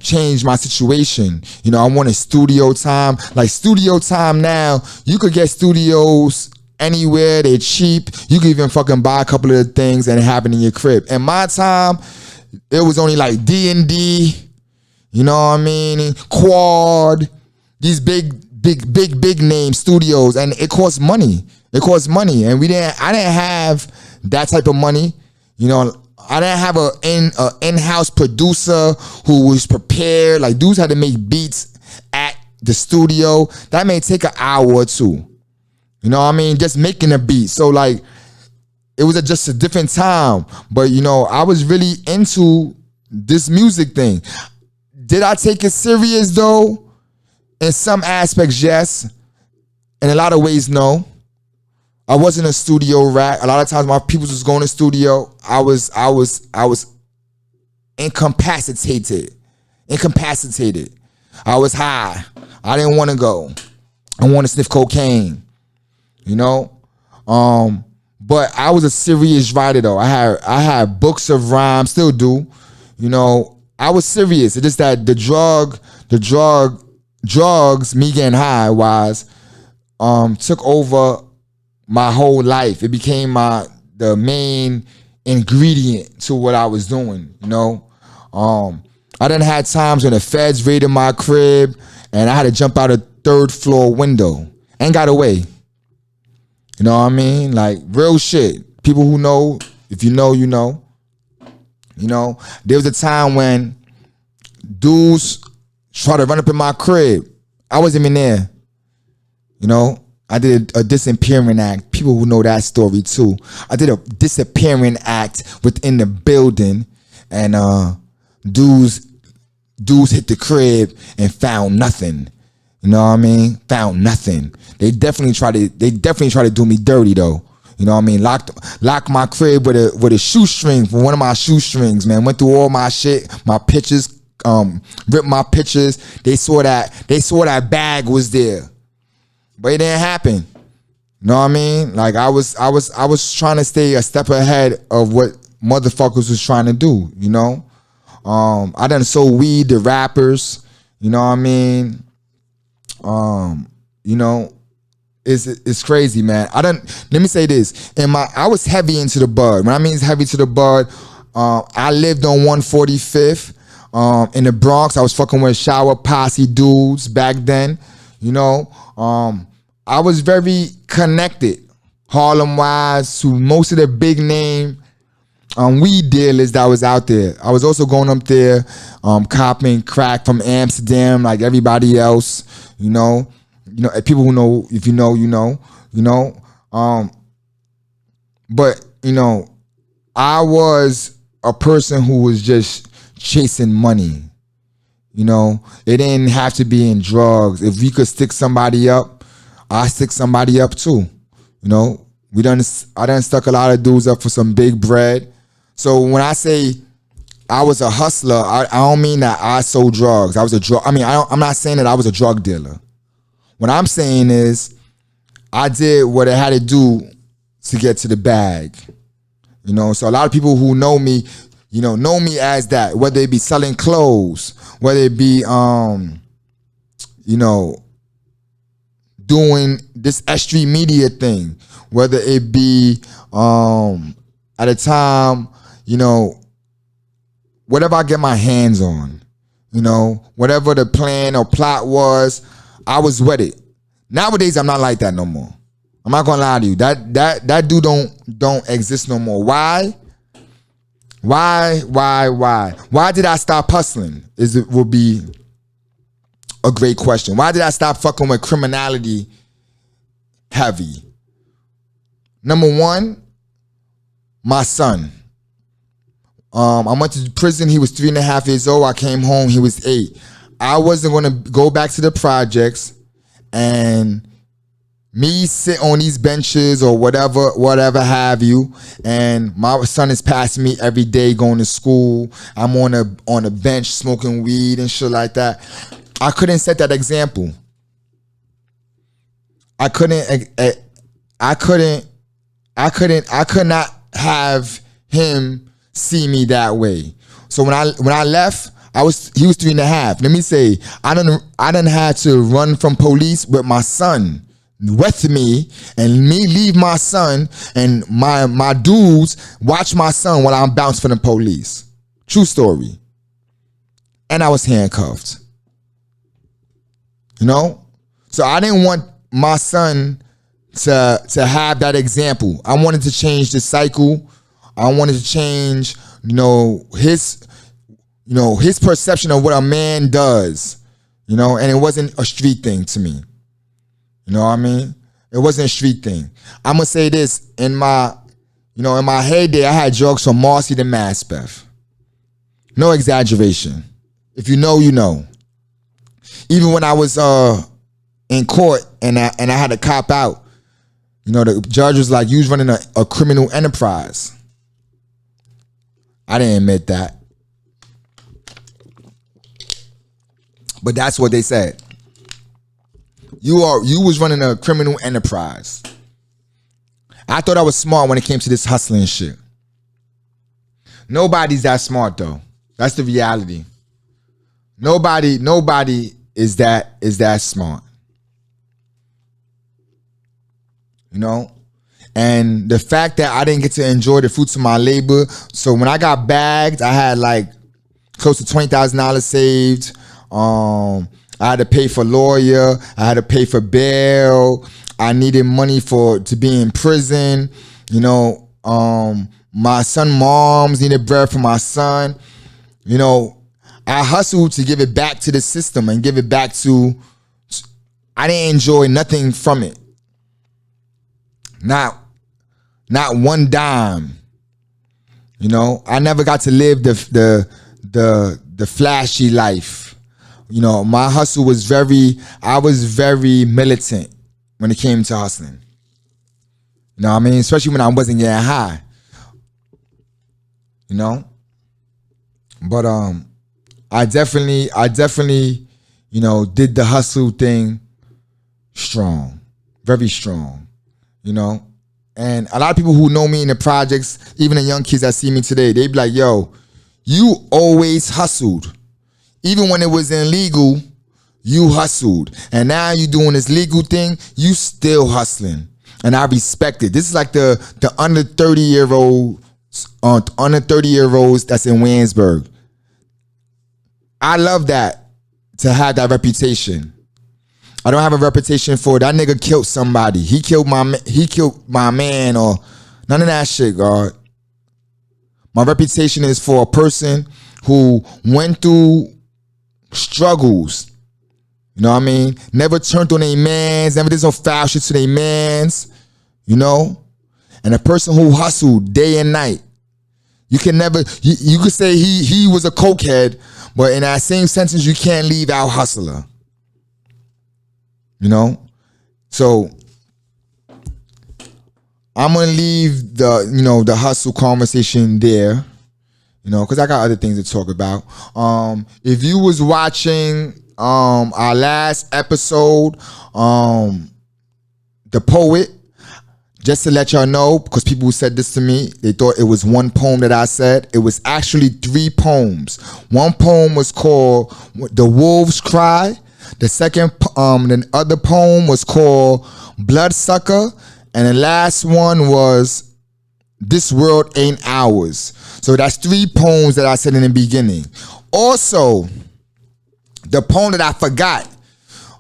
change my situation. You know, I wanted studio time. Like, studio time now, you could get studios anywhere. They're cheap. You could even fucking buy a couple of the things and have it in your crib. In my time, it was only like D&D, you know what I mean, Quad, these big name studios, and it costs money. And I didn't have that type of money. You know, I didn't have an in-house producer who was prepared. Like, dudes had to make beats at the studio. That may take an hour or two. You know what I mean? Just making a beat. So, like, it was just a different time. But, you know, I was really into this music thing. Did I take it serious, though? In some aspects, yes. In a lot of ways, no. I wasn't a studio rat. A lot of times my people was going to studio. I was incapacitated. I was high. I didn't want to go. I want to sniff cocaine. You know? But I was a serious writer though. I had books of rhymes, still do. You know, I was serious. It's just that the drugs, me getting high wise, took over my whole life. It became the main ingredient to what I was doing, you know. I done had times when the feds raided my crib and I had to jump out a 3rd floor window and got away. You know what I mean? Like real shit. People who know, if you know, you know. You know, there was a time when dudes tried to run up in my crib. I wasn't even there. You know, I did a disappearing act. People who know that story too. I did a disappearing act within the building, and dudes hit the crib and found nothing. You know what I mean? Found nothing. They definitely try to do me dirty though. You know what I mean? Locked my crib with a shoestring for one of my shoestrings, man. Went through all my shit, my pictures, ripped my pictures. They saw that bag was there. But it didn't happen. You know what I mean? Like I was trying to stay a step ahead of what motherfuckers was trying to do, you know? I done sold weed to rappers, you know what I mean? You know, it's crazy, man. Let me say this. I was heavy into the bud. When I mean heavy to the bud, I lived on 145th in the Bronx. I was fucking with shower posse dudes back then, you know? I was very connected, Harlem-wise, to most of the big name weed dealers that was out there. I was also going up there, copping crack from Amsterdam like everybody else, you know. You know, people who know, if you know, you know, you know. But, you know, I was a person who was just chasing money. You know, it didn't have to be in drugs. If we could stick somebody up, I stick somebody up too. You know, I done stuck a lot of dudes up for some big bread. So when I say I was a hustler, I don't mean that I sold drugs. I was a drug. I mean, I'm not saying that I was a drug dealer. What I'm saying is I did what I had to do to get to the bag. You know, so a lot of people who know me, you know me as that, whether it be selling clothes, whether it be, you know, doing this S.STREET media thing, whether it be, at a time, you know, whatever I get my hands on, you know, whatever the plan or plot was, I was with it. Nowadays, I'm not like that no more. I'm not gonna lie to you. That dude don't exist no more. Why? Why did I stop hustling? Would be a great question. Why did I stop fucking with criminality heavy? Number one, my son. I went to prison. He was 3.5 years old. I came home. He was 8. I wasn't going to go back to the projects and me sit on these benches or whatever have you, and my son is passing me every day going to school. I'm on a bench smoking weed and shit like that. I couldn't set that example. I could not have him see me that way. So when I left, he was 3.5. Let me say, I done had to run from police with my son with me, and me leave my son, and my dudes watch my son while I'm bounced from the police. True story. And I was handcuffed. You know? So I didn't want my son to have that example. I wanted to change the cycle. I wanted to change, his perception of what a man does, and it wasn't a street thing to me. You know what I mean? It wasn't a street thing. I'm gonna say this, in my heyday, I had drugs from Marcy to Maspeth. No exaggeration. If you know, you know. Even when I was in court and I had to cop out, the judge was like, "You was running a criminal enterprise." I didn't admit that, but that's what they said. You was running a criminal enterprise. I thought I was smart when it came to this hustling shit. Nobody's that smart though. That's the reality. Nobody is that smart. And the fact that I didn't get to enjoy the fruits of my labor. So when I got bagged, I had like close to $20,000 saved. I had to pay for lawyer. I had to pay for bail. I needed money to be in prison. You know, my son moms needed bread for my son. You know, I hustled to give it back to the system and give it back to, I didn't enjoy nothing from it. Not one dime. You know, I never got to live the flashy life. You know, my hustle was I was very militant when it came to hustling. You know what I mean? Especially when I wasn't getting high. You know? But I definitely, you know, did the hustle thing strong. Very strong. You know? And a lot of people who know me in the projects, even the young kids that see me today, they be like, yo, you always hustled. Even when it was illegal, you hustled. And now you doing this legal thing, you still hustling. And I respect it. This is like the under 30-year-olds, under 30-year-olds that's in Williamsburg. I love that, to have that reputation. I don't have a reputation for that nigga killed somebody. He killed my man, or none of that shit, God. My reputation is for a person who went through struggles. You know what I mean? Never turned on their mans, never did some foul shit to their mans, you know? And a person who hustled day and night. You can never, you could say he was a cokehead, but in that same sentence, you can't leave out hustler. You know? So I'm gonna leave the hustle conversation there, you know, because I got other things to talk about. If you was watching our last episode, The Poet, just to let y'all know, because people said this to me, they thought it was one poem that I said. It was actually 3 poems. One poem was called The Wolves Cry. The other poem was called Bloodsucker. And the last one was This World Ain't Ours. So that's 3 poems that I said in the beginning. Also, the poem that I forgot,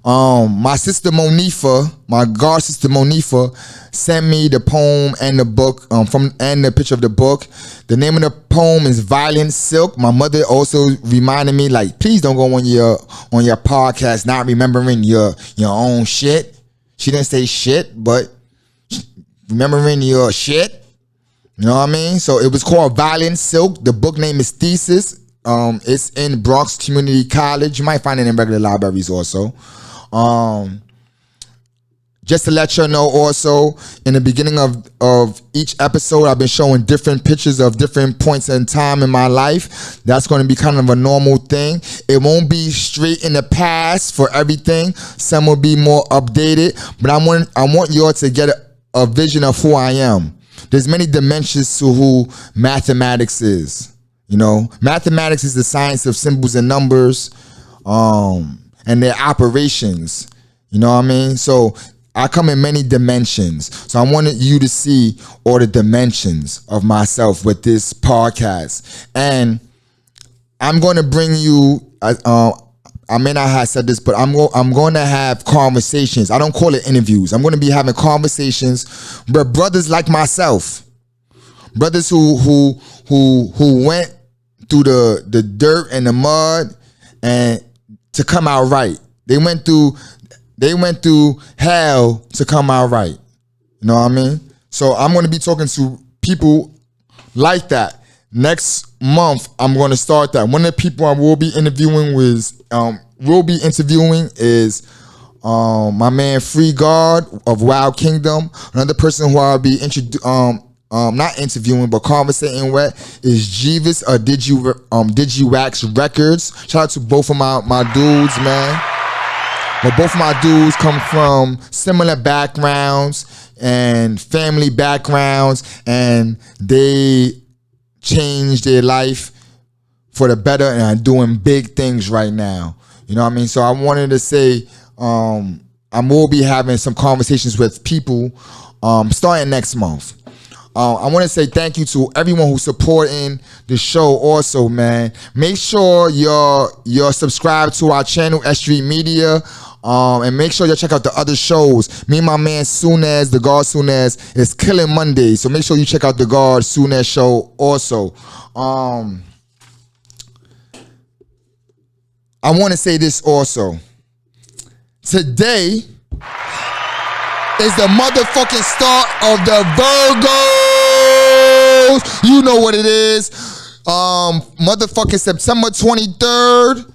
my sister Monifa, my god sister Monifa, sent me the poem and the book, and the picture of the book. The name of the poem is Violent Silk. My mother also reminded me, like, please don't go on your podcast not remembering your own shit. She didn't say shit, but remembering your shit. You know what I mean? So it was called Violent Silk. The book name is Thesis. It's in Bronx Community College. You might find it in regular libraries also. Just to let you know also, in the beginning of each episode, I've been showing different pictures of different points in time in my life. That's going to be kind of a normal thing. It won't be straight in the past for everything. Some will be more updated, but I want y'all to get a vision of who I am. There's many dimensions to who mathematics is. You know, mathematics is the science of symbols and numbers, and their operations. You know what I mean? So I come in many dimensions. So I wanted you to see all the dimensions of myself with this podcast. And I'm going to bring you, I may not have said this, but I'm going to have conversations. I don't call it interviews. I'm going to be having conversations with brothers like myself. Brothers who went through the dirt and the mud and to come out right. They went through hell to come out right. You know what I mean? So I'm going to be talking to people like that. Next month, I'm going to start that. One of the people I will be interviewing is my man Free God of Wild Kingdom. Another person who I'll be not interviewing but conversating with is Jeeves of Digiwax Records. Shout out to both of my dudes, man. But both of my dudes come from similar backgrounds and family backgrounds, and they changed their life for the better and are doing big things right now. You know what I mean? So I wanted to say I will be having some conversations with people starting next month. I want to say thank you to everyone who's supporting the show also, man. Make sure you're subscribed to our channel, S.STREET Media. And make sure you check out the other shows. Me and my man Sounez, the Guard Sounez, is killing Monday. So make sure you check out the Guard Sounez show also. I want to say this also. Today is the motherfucking start of the Virgos. You know what it is. Motherfucking September 23rd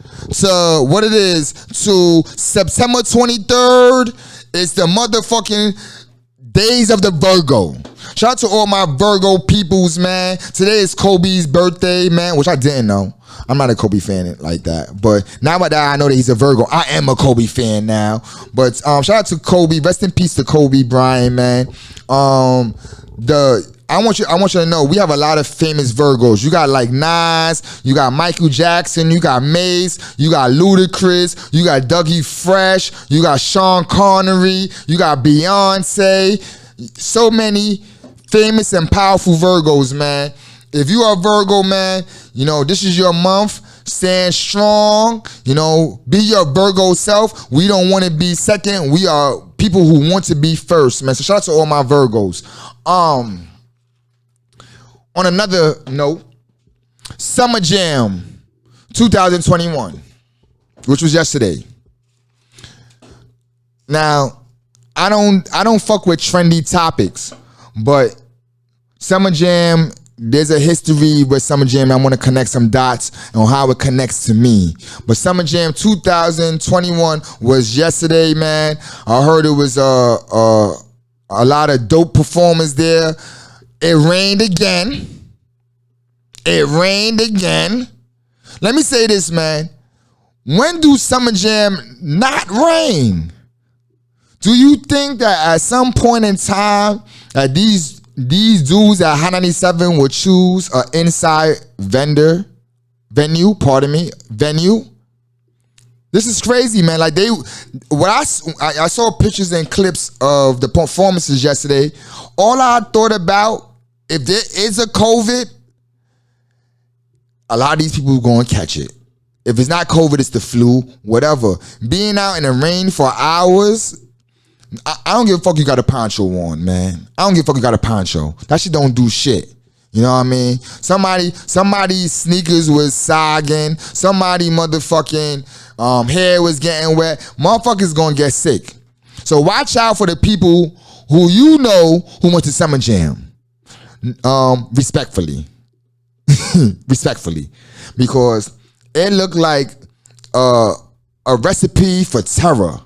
to what it is to September 23rd. It's the motherfucking days of the Virgo. Shout out to all my Virgo peoples, man. Today is Kobe's birthday, man, which I didn't know. I'm not a Kobe fan like that, but now that I know that he's a Virgo, I am a Kobe fan now. But shout out to Kobe. Rest in peace to Kobe Bryant, man. I want you to know we have a lot of famous Virgos. You got like Nas, you got Michael Jackson, you got Mace, you got Ludacris, you got Dougie Fresh, you got Sean Connery, you got Beyonce. So many famous and powerful Virgos, man. If you are a Virgo, man, you know, this is your month. Stand strong, you know, be your Virgo self. We don't want to be second. We are people who want to be first, man. So shout out to all my Virgos. On another note, Summer Jam 2021, which was yesterday. Now, I don't fuck with trendy topics, but Summer Jam, there's a history with Summer Jam. I want to connect some dots on how it connects to me. But Summer Jam 2021 was yesterday, man. I heard it was a lot of dope performers there. It rained again. It rained again. Let me say this, man. When do Summer Jam not rain? Do you think that at some point in time that these dudes at Hot 97 would choose an inside venue? This is crazy, man. Like I saw pictures and clips of the performances yesterday. All I thought about, if there is a COVID, a lot of these people are going to catch it. If it's not COVID, it's the flu, whatever. Being out in the rain for hours, I don't give a fuck you got a poncho on, man. I don't give a fuck you got a poncho. That shit don't do shit. You know what I mean? Somebody's sneakers was sagging. Somebody motherfucking hair was getting wet. Motherfuckers gonna get sick. So watch out for the people who you know who went to Summer Jam. Respectfully. Respectfully. Because it looked like a recipe for terror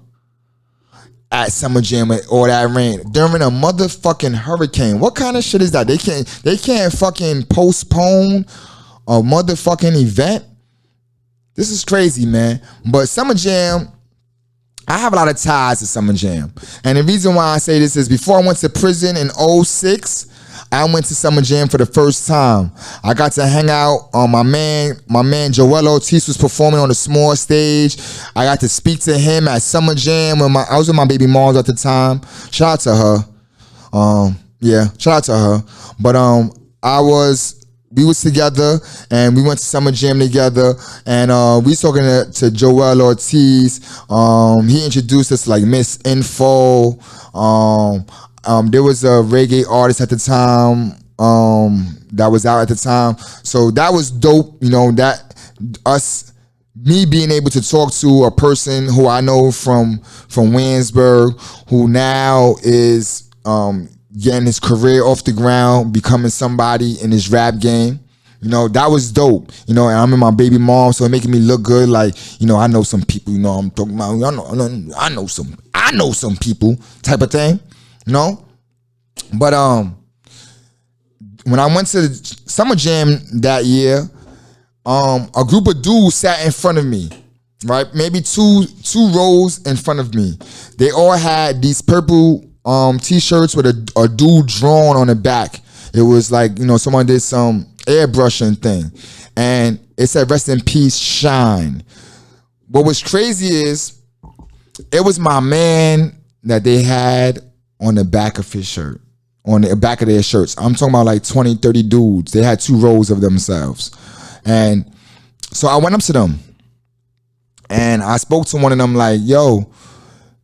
at Summer Jam with all that rain during a motherfucking hurricane. What kind of shit is that? They can't fucking postpone a motherfucking event. This is crazy, man. But Summer Jam, I have a lot of ties to Summer Jam. And the reason why I say this is before I went to prison in 2006, I went to Summer Jam for the first time. I got to hang out. My man Joel Ortiz was performing on a small stage. I got to speak to him at Summer Jam when I was with my baby moms at the time. Shout out to her. Yeah, shout out to her. But we was together and we went to Summer Jam together, and we was talking to Joel Ortiz. He introduced us to like Miss Info. There was a reggae artist at the time that was out at the time. So that was dope, you know, me being able to talk to a person who I know from Williamsburg, who now is getting his career off the ground, becoming somebody in his rap game. You know, that was dope. You know, and I'm in my baby mom, so it making me look good. Like, you know, I know some people, you know I'm talking about. I know some people type of thing. You know? But when I went to Summer Jam that year, a group of dudes sat in front of me, right? Maybe two rows in front of me. They all had these purple t-shirts with a dude drawn on the back. It was like, you know, someone did some airbrushing thing. And it said, "Rest in peace, Shine." What was crazy is it was my man that they had on the back of his shirt. on the back of their shirts. I'm talking about like 20, 30 dudes. They had 2 rows of themselves. And so I went up to them and I spoke to one of them like, yo,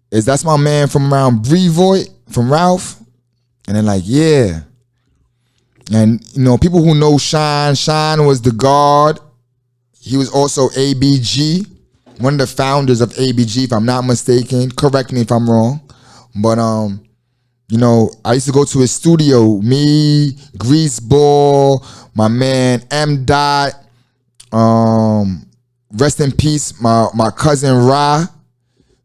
that's my man from around Brevoort, from Ralph? And they're like, yeah. And, you know, people who know Shine was the guard. He was also ABG, one of the founders of ABG, if I'm not mistaken. Correct me if I'm wrong. But, you know, I used to go to his studio, me, Greaseball, my man M. Dot, rest in peace, my cousin Ra,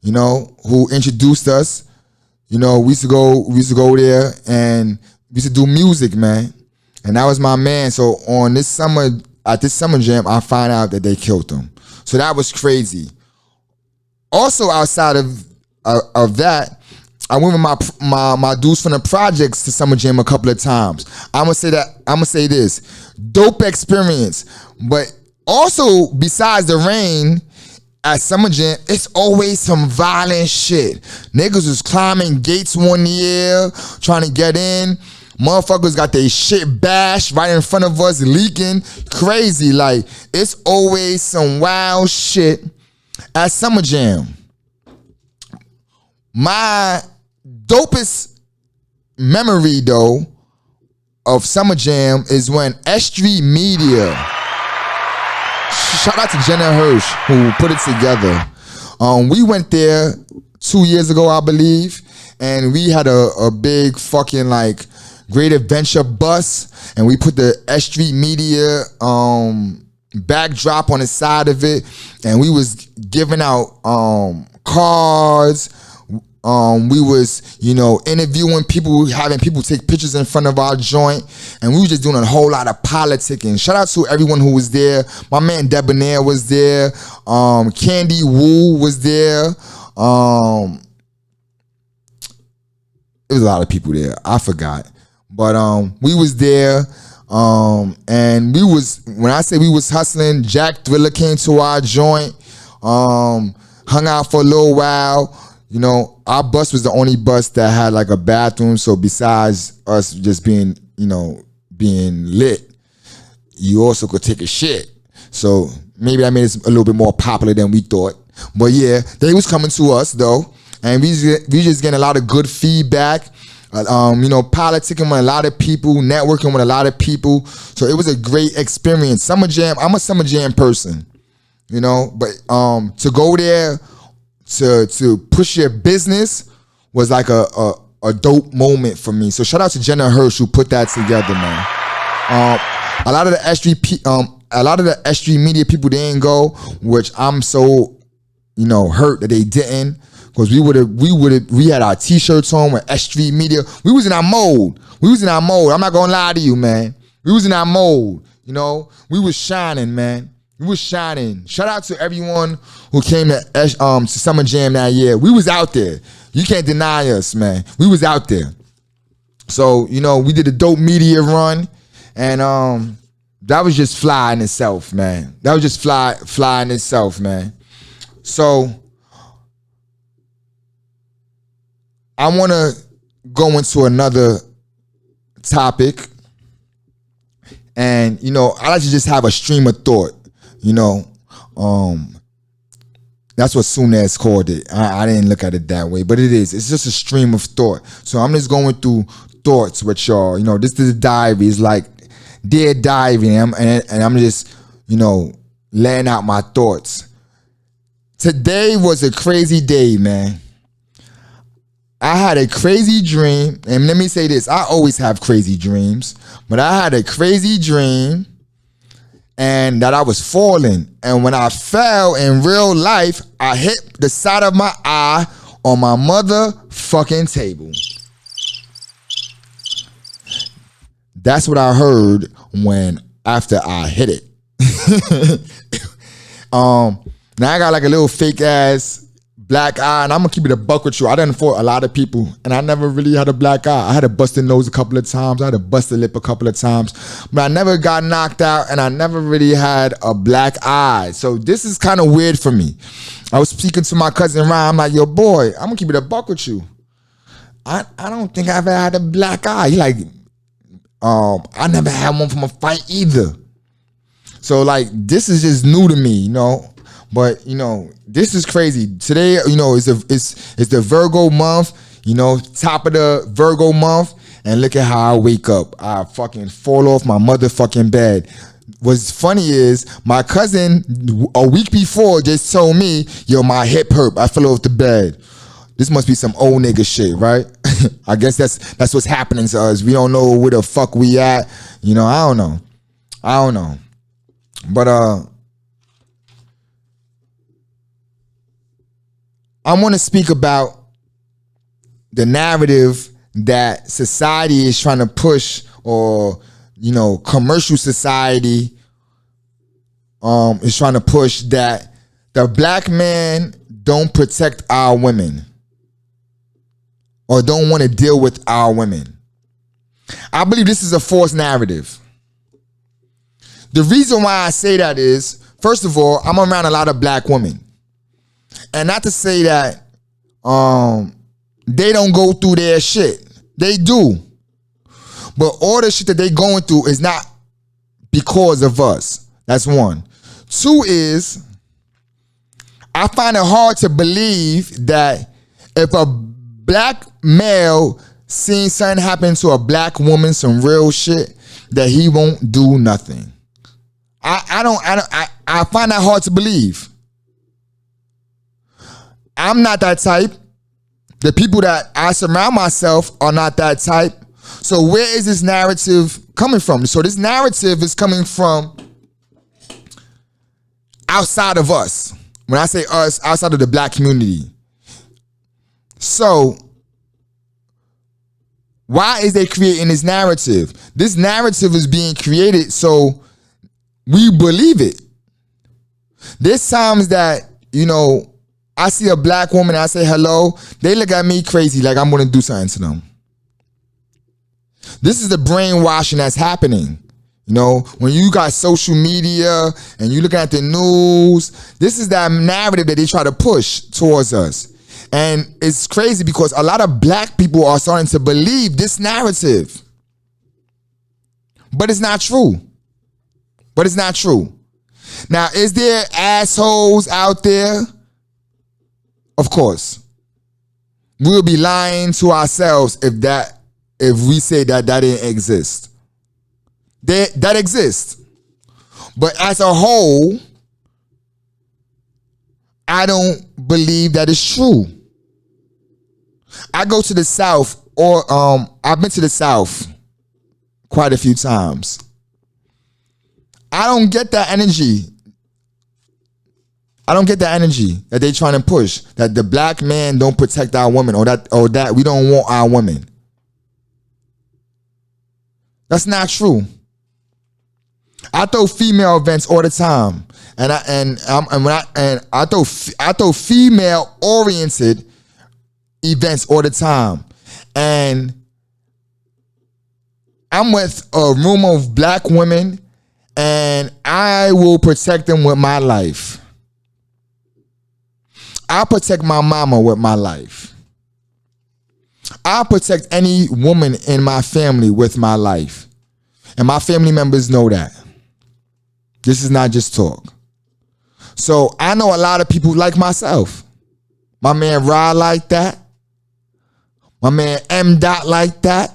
you know, who introduced us. You know, we used to go there and we used to do music, man. And that was my man. So on this summer, at this summer jam, I found out that they killed him. So that was crazy. Also outside of that, I went with my dudes from the projects to summer jam a couple of times. I'm gonna say this. Dope experience. But also besides the rain, at summer jam, it's always some violent shit. Niggas was climbing gates one year, trying to get in. Motherfuckers got their shit bashed right in front of us, leaking. Crazy. Like, it's always some wild shit at summer jam. My dopest memory, though, of summer jam is when S.STREET Media, shout out to Jenna Hirsch, who put it together. We went there 2 years ago, I believe, and we had a big fucking like Great Adventure bus, and we put the S.STREET Media backdrop on the side of it, and we was giving out cards. We was, you know, interviewing people, having people take pictures in front of our joint, and we was just doing a whole lot of politicking. Shout out to everyone who was there. My man Debonair was there. Candy Wu was there. It was a lot of people there. I forgot. But we was there. And we was, when I say we was hustling, Jack Thriller came to our joint, hung out for a little while. You know, our bus was the only bus that had like a bathroom. So besides us just being, you know, being lit, you also could take a shit. So maybe that made us a little bit more popular than we thought. But yeah, they was coming to us though. And we just getting a lot of good feedback. You know, politicking with a lot of people, networking with a lot of people. So it was a great experience. Summer jam, I'm a summer jam person, you know, but to go there, to push your business was like a dope moment for me. So shout out to Jenna Hirsch who put that together, man. A lot of the S.STREET Media people didn't go, which I'm so, you know, hurt that they didn't, because we had our t-shirts on with S.STREET Media. We was in our mode. I'm not gonna lie to you, man. We was in our mode. You know, we was shining, man. We was shining. Shout out to everyone who came to Summer Jam that year. We was out there. You can't deny us, man. We was out there. So, you know, we did a dope media run, and that was just fly in itself, man. That was just fly in itself, man. So I want to go into another topic, and, you know, I like to just have a stream of thought. You know, that's what Sunez called it. I didn't look at it that way, but it is. It's just a stream of thought. So I'm just going through thoughts with y'all. You know, this is a diary. It's like Dear Diary, and I'm just, you know, laying out my thoughts. Today was a crazy day, man. I had a crazy dream, and let me say this. I always have crazy dreams, but I had a crazy dream, and that I was falling. And when I fell in real life, I hit the side of my eye on my motherfucking table. That's what I heard after I hit it. Now I got like a little fake ass black eye, and I'm gonna keep it a buck with you. I done fought a lot of people, and I never really had a black eye. I had a busted nose a couple of times. I had a busted lip a couple of times, but I never got knocked out, and I never really had a black eye. So this is kind of weird for me. I was speaking to my cousin Ryan. I'm like, yo, boy, I'm gonna keep it a buck with you. I don't think I've ever had a black eye. He like, I never had one from a fight either. So like, this is just new to me, you know. But you know, this is crazy. Today, you know, it's the Virgo month, you know, top of the Virgo month, and look at how I wake up. I fucking fall off my motherfucking bed. What's funny is my cousin a week before just told me, yo, my hip hurt. I fell off the bed. This must be some old nigga shit, right? I guess that's what's happening to us. We don't know where the fuck we at. You know, I don't know. But I want to speak about the narrative that society is trying to push, or you know, commercial society is trying to push, that the black man don't protect our women or don't want to deal with our women. I believe this is a false narrative. The reason why I say that is, first of all, I'm around a lot of black women. And not to say that they don't go through their shit. They do. But all the shit that they going through is not because of us. That's one. Two is, I find it hard to believe that if a black male seen something happen to a black woman, some real shit, that he won't do nothing. I find that hard to believe. I'm not that type. The people that I surround myself are not that type. So where is this narrative coming from? So this narrative is coming from outside of us. When I say us, outside of the black community. So why is they creating this narrative? This narrative is being created so we believe it. There's times that, you know, I see a black woman and I say hello, they look at me crazy like I'm gonna do something to them. This is the brainwashing that's happening. You know, when you got social media and you looking at the news, this is that narrative that they try to push towards us. And it's crazy because a lot of black people are starting to believe this narrative. But it's not true. Now, is there assholes out there? Of course. We'll be lying to ourselves if we say that didn't exist. That exists. But as a whole, I don't believe that it's true. I go to the South, or I've been to the South quite a few times. I don't get that energy. I don't get that energy that they trying to push, that the black man don't protect our women, or that we don't want our women. That's not true. I throw female events all the time, and I throw female oriented events all the time, and I'm with a room of black women, and I will protect them with my life. I'll protect my mama with my life. I'll protect any woman in my family with my life. And my family members know that. This is not just talk. So I know a lot of people like myself. My man Rod like that. My man M. Dot like that.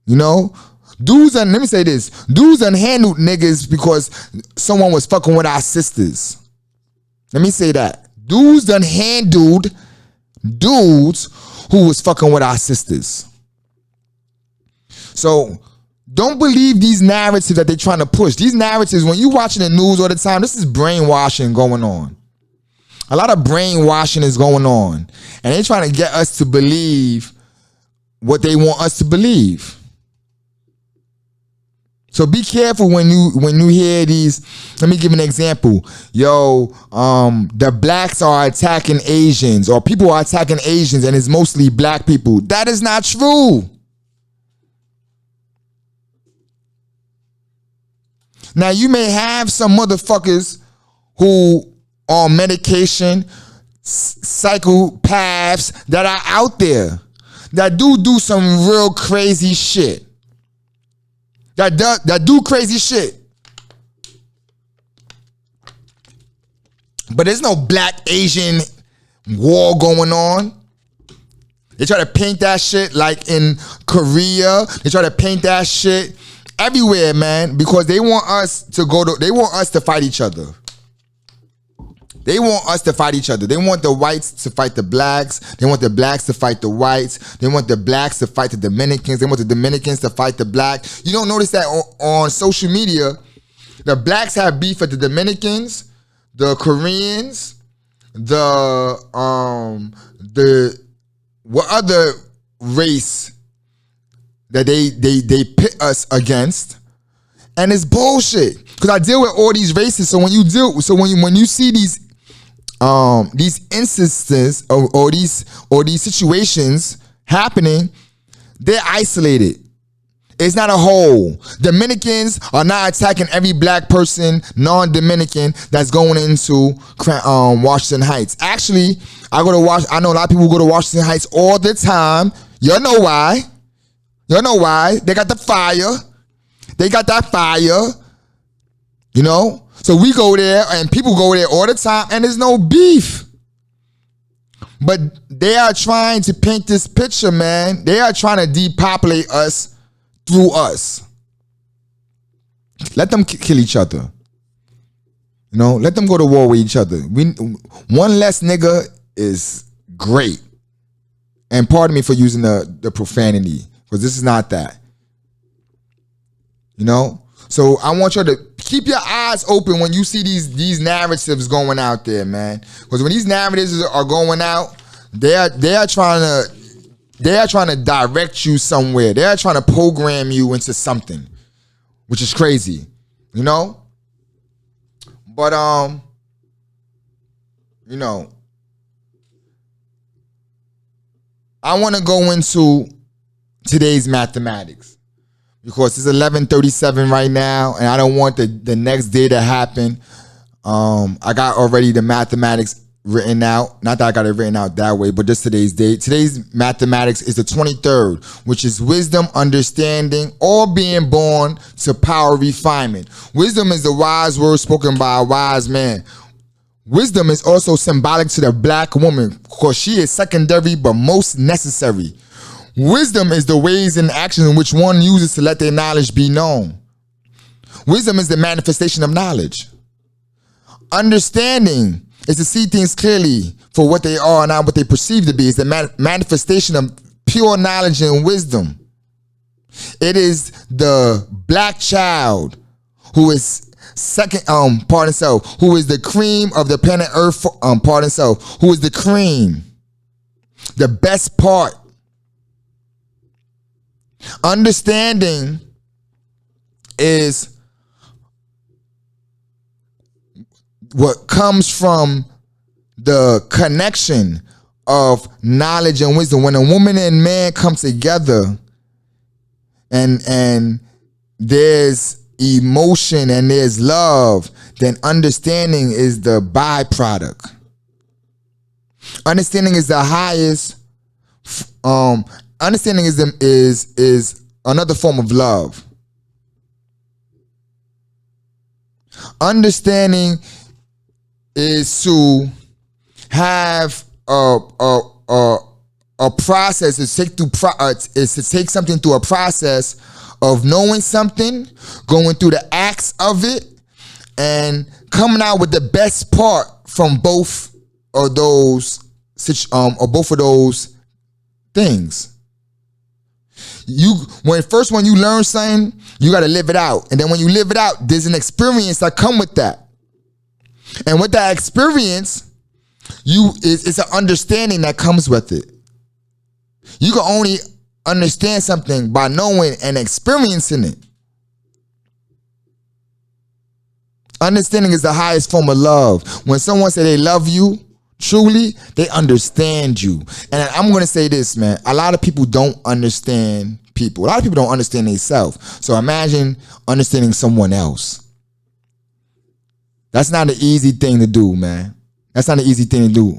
You know? Let me say this. Dudes unhandled niggas because someone was fucking with our sisters. Let me say that. Dudes done handled dudes who was fucking with our sisters. So don't believe these narratives that they're trying to push. These narratives, when you watching the news all the time, this is brainwashing going on. A lot of brainwashing is going on. And they're trying to get us to believe what they want us to believe. So be careful when you hear these. Let me give an example. The blacks are attacking Asians, or people are attacking Asians, and it's mostly black people. That is not true. Now, you may have some motherfuckers who are on medication psychopaths that are out there that do some real crazy shit. That do crazy shit. But there's no black Asian war going on. They try to paint that shit like in Korea. They try to paint that shit everywhere, man, because they want us to fight each other. They want us to fight each other. They want the whites to fight the blacks. They want the blacks to fight the whites. They want the blacks to fight the Dominicans. They want the Dominicans to fight the blacks. You don't notice that on social media, the blacks have beef with the Dominicans, the Koreans, what other race that they pit us against, and it's bullshit. Because I deal with all these races, so when you see these instances or these situations happening, they're isolated. It's not a whole. Dominicans are not attacking every black person, non-Dominican, that's going into Washington Heights. Actually, I know a lot of people who go to Washington Heights all the time. You know why? They got the fire. They got that fire. You know? So we go there and people go there all the time and there's no beef. But they are trying to paint this picture, man. They are trying to depopulate us through us. Let them kill each other. You know, let them go to war with each other. One less nigga is great. And pardon me for using the profanity, because this is not that. You know? So I want you to keep your eyes open when you see these narratives going out there, man. Because when these narratives are going out, they are trying to direct you somewhere. They are trying to program you into something, which is crazy, you know? But you know, I want to go into today's mathematics, because it's 11:37 right now, and I don't want the next day to happen. I got already the mathematics written out. Not that I got it written out that way, but just today's date. Today's mathematics is the 23rd, which is wisdom, understanding, all being born to power refinement. Wisdom is the wise word spoken by a wise man. Wisdom is also symbolic to the black woman, because she is secondary but most necessary. Wisdom is the ways and actions in which one uses to let their knowledge be known. Wisdom is the manifestation of knowledge. Understanding is to see things clearly for what they are and not what they perceive to be. It's the manifestation of pure knowledge and wisdom. It is the black child who is who is the cream of the planet Earth, who is the cream, the best part. Understanding is what comes from the connection of knowledge and wisdom. When a woman and man come together and there's emotion and there's love, then understanding is the byproduct. Understanding is the highest. Understanding is another form of love. Understanding is to have a process, is to take something through a process of knowing something, going through the acts of it, and coming out with the best part from both of those things. When you learn something, you got to live it out, and then when you live it out, there's an experience that come with that, and with that experience, it's an understanding that comes with it. You can only understand something by knowing and experiencing it. Understanding is the highest form of love. When someone says they love you, truly, they understand you. And I'm going to say this, man. A lot of people don't understand people. A lot of people don't understand themselves. So imagine understanding someone else. That's not an easy thing to do, man. That's not an easy thing to do.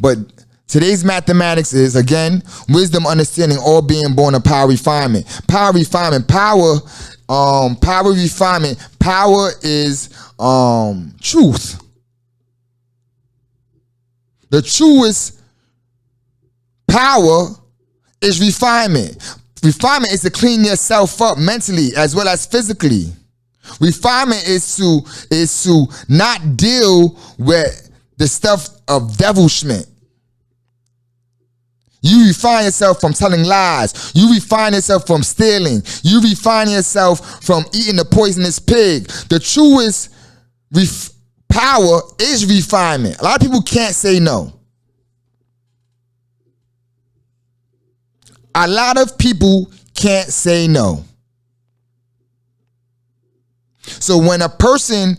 But today's mathematics is, again, wisdom, understanding, all being born of power, refinement. Power, refinement, power refinement. Power is truth. The truest power is refinement. Refinement is to clean yourself up mentally as well as physically. Refinement is to not deal with the stuff of devilshment. You refine yourself from telling lies. You refine yourself from stealing. You refine yourself from eating the poisonous pig. The truest power is refinement. A lot of people can't say no. A lot of people can't say no. So when a person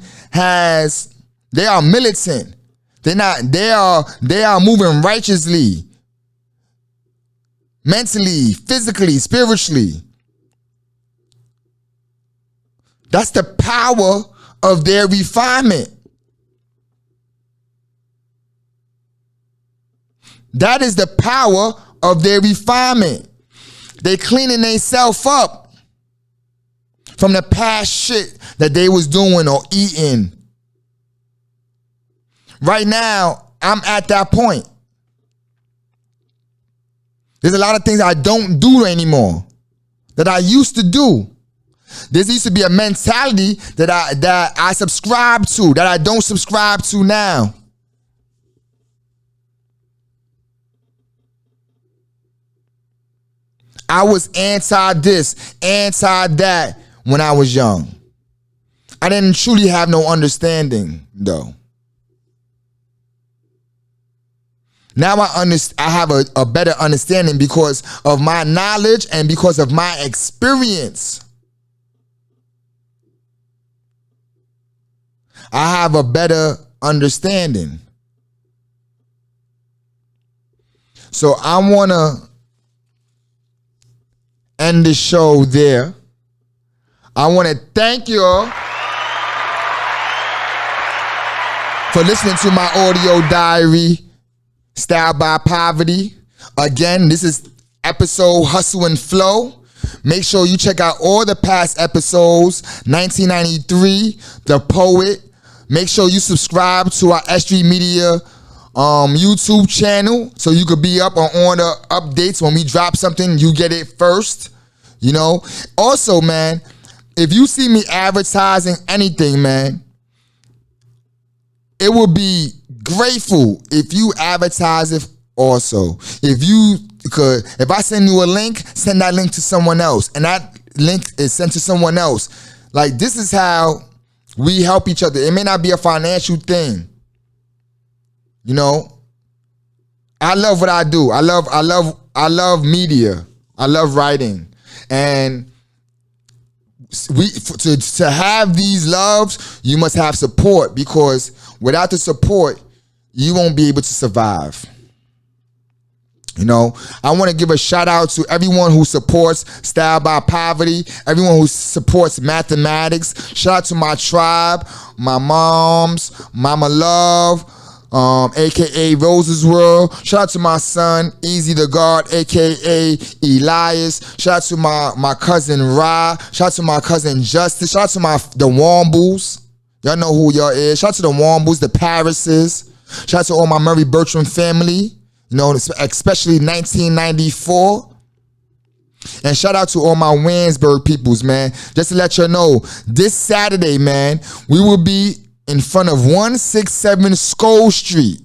they are militant, they are moving righteously, mentally, physically, spiritually. That's the power of their refinement. That is the power of their refinement. They cleaning themselves up from the past shit that they was doing or eating. Right now, I'm at that point. There's a lot of things I don't do anymore that I used to do. There used to be a mentality that I subscribe to that I don't subscribe to now. I was anti this, anti that when I was young. I didn't truly have no understanding though. Now I have a better understanding because of my knowledge and because of my experience. I have a better understanding. So I want to end the show there. I want to thank you all for listening to my audio diary, Styled by Poverty. Again, this is episode Hustle and Flow. Make sure you check out all the past episodes. 1993, The Poet. Make sure you subscribe to our S.STREET Media YouTube channel so you could be up on the updates. When we drop something, you get it first. You know. Also, man, if you see me advertising anything, man, it would be grateful if you advertise it also. If I send you a link, send that link to someone else. And that link is sent to someone else. Like, this is how we help each other. It may not be a financial thing. You know, I love what I do. I love media. I love writing. And to have these loves, you must have support, because without the support, you won't be able to survive. You know, I want to give a shout out to everyone who supports Styled by Poverty, everyone who supports mathematics. Shout out to my tribe, my moms, Mama Love, aka Rose's World. Shout out to my son, Easy the God, aka Elias. Shout out to my cousin Ra. Shout out to my cousin Justice. Shout out to the Wombles. Y'all know who y'all is. Shout out to the Wombles, the Parises. Shout out to all my Murray Bertram family. You know, especially 1994. And shout out to all my Winsburg peoples, man. Just to let you know, this Saturday, man, we will be in front of 167 School Street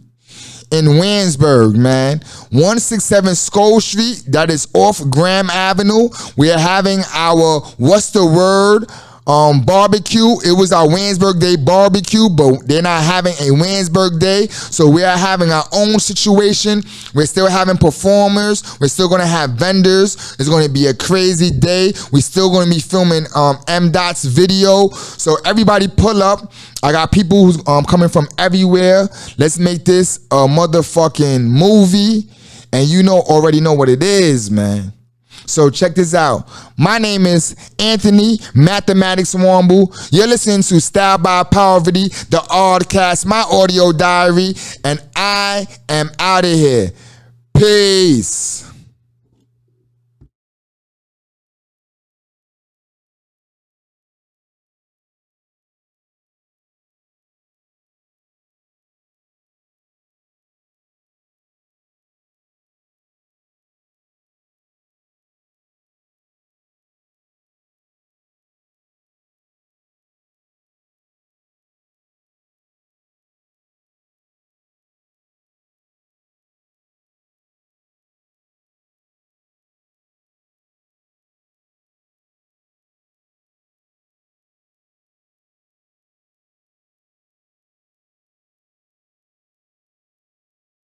in Winsburg, man. 167 School Street, that is off Graham Avenue. We are having our What's the Word barbecue. It was our Winsburg Day barbecue, but they're not having a Winsburg Day, so we are having our own situation. We're still having performers. We're still going to have vendors. It's going to be a crazy day. We're still going to be filming M.Dot's video, so everybody pull up. I got people who's coming from everywhere. Let's make this a motherfucking movie, and you already know what it is, man. So check this out. My name is Anthony Mathematics Womble. You're listening to Style by Poverty, the Oddcast, my audio diary, and I am out of here. Peace.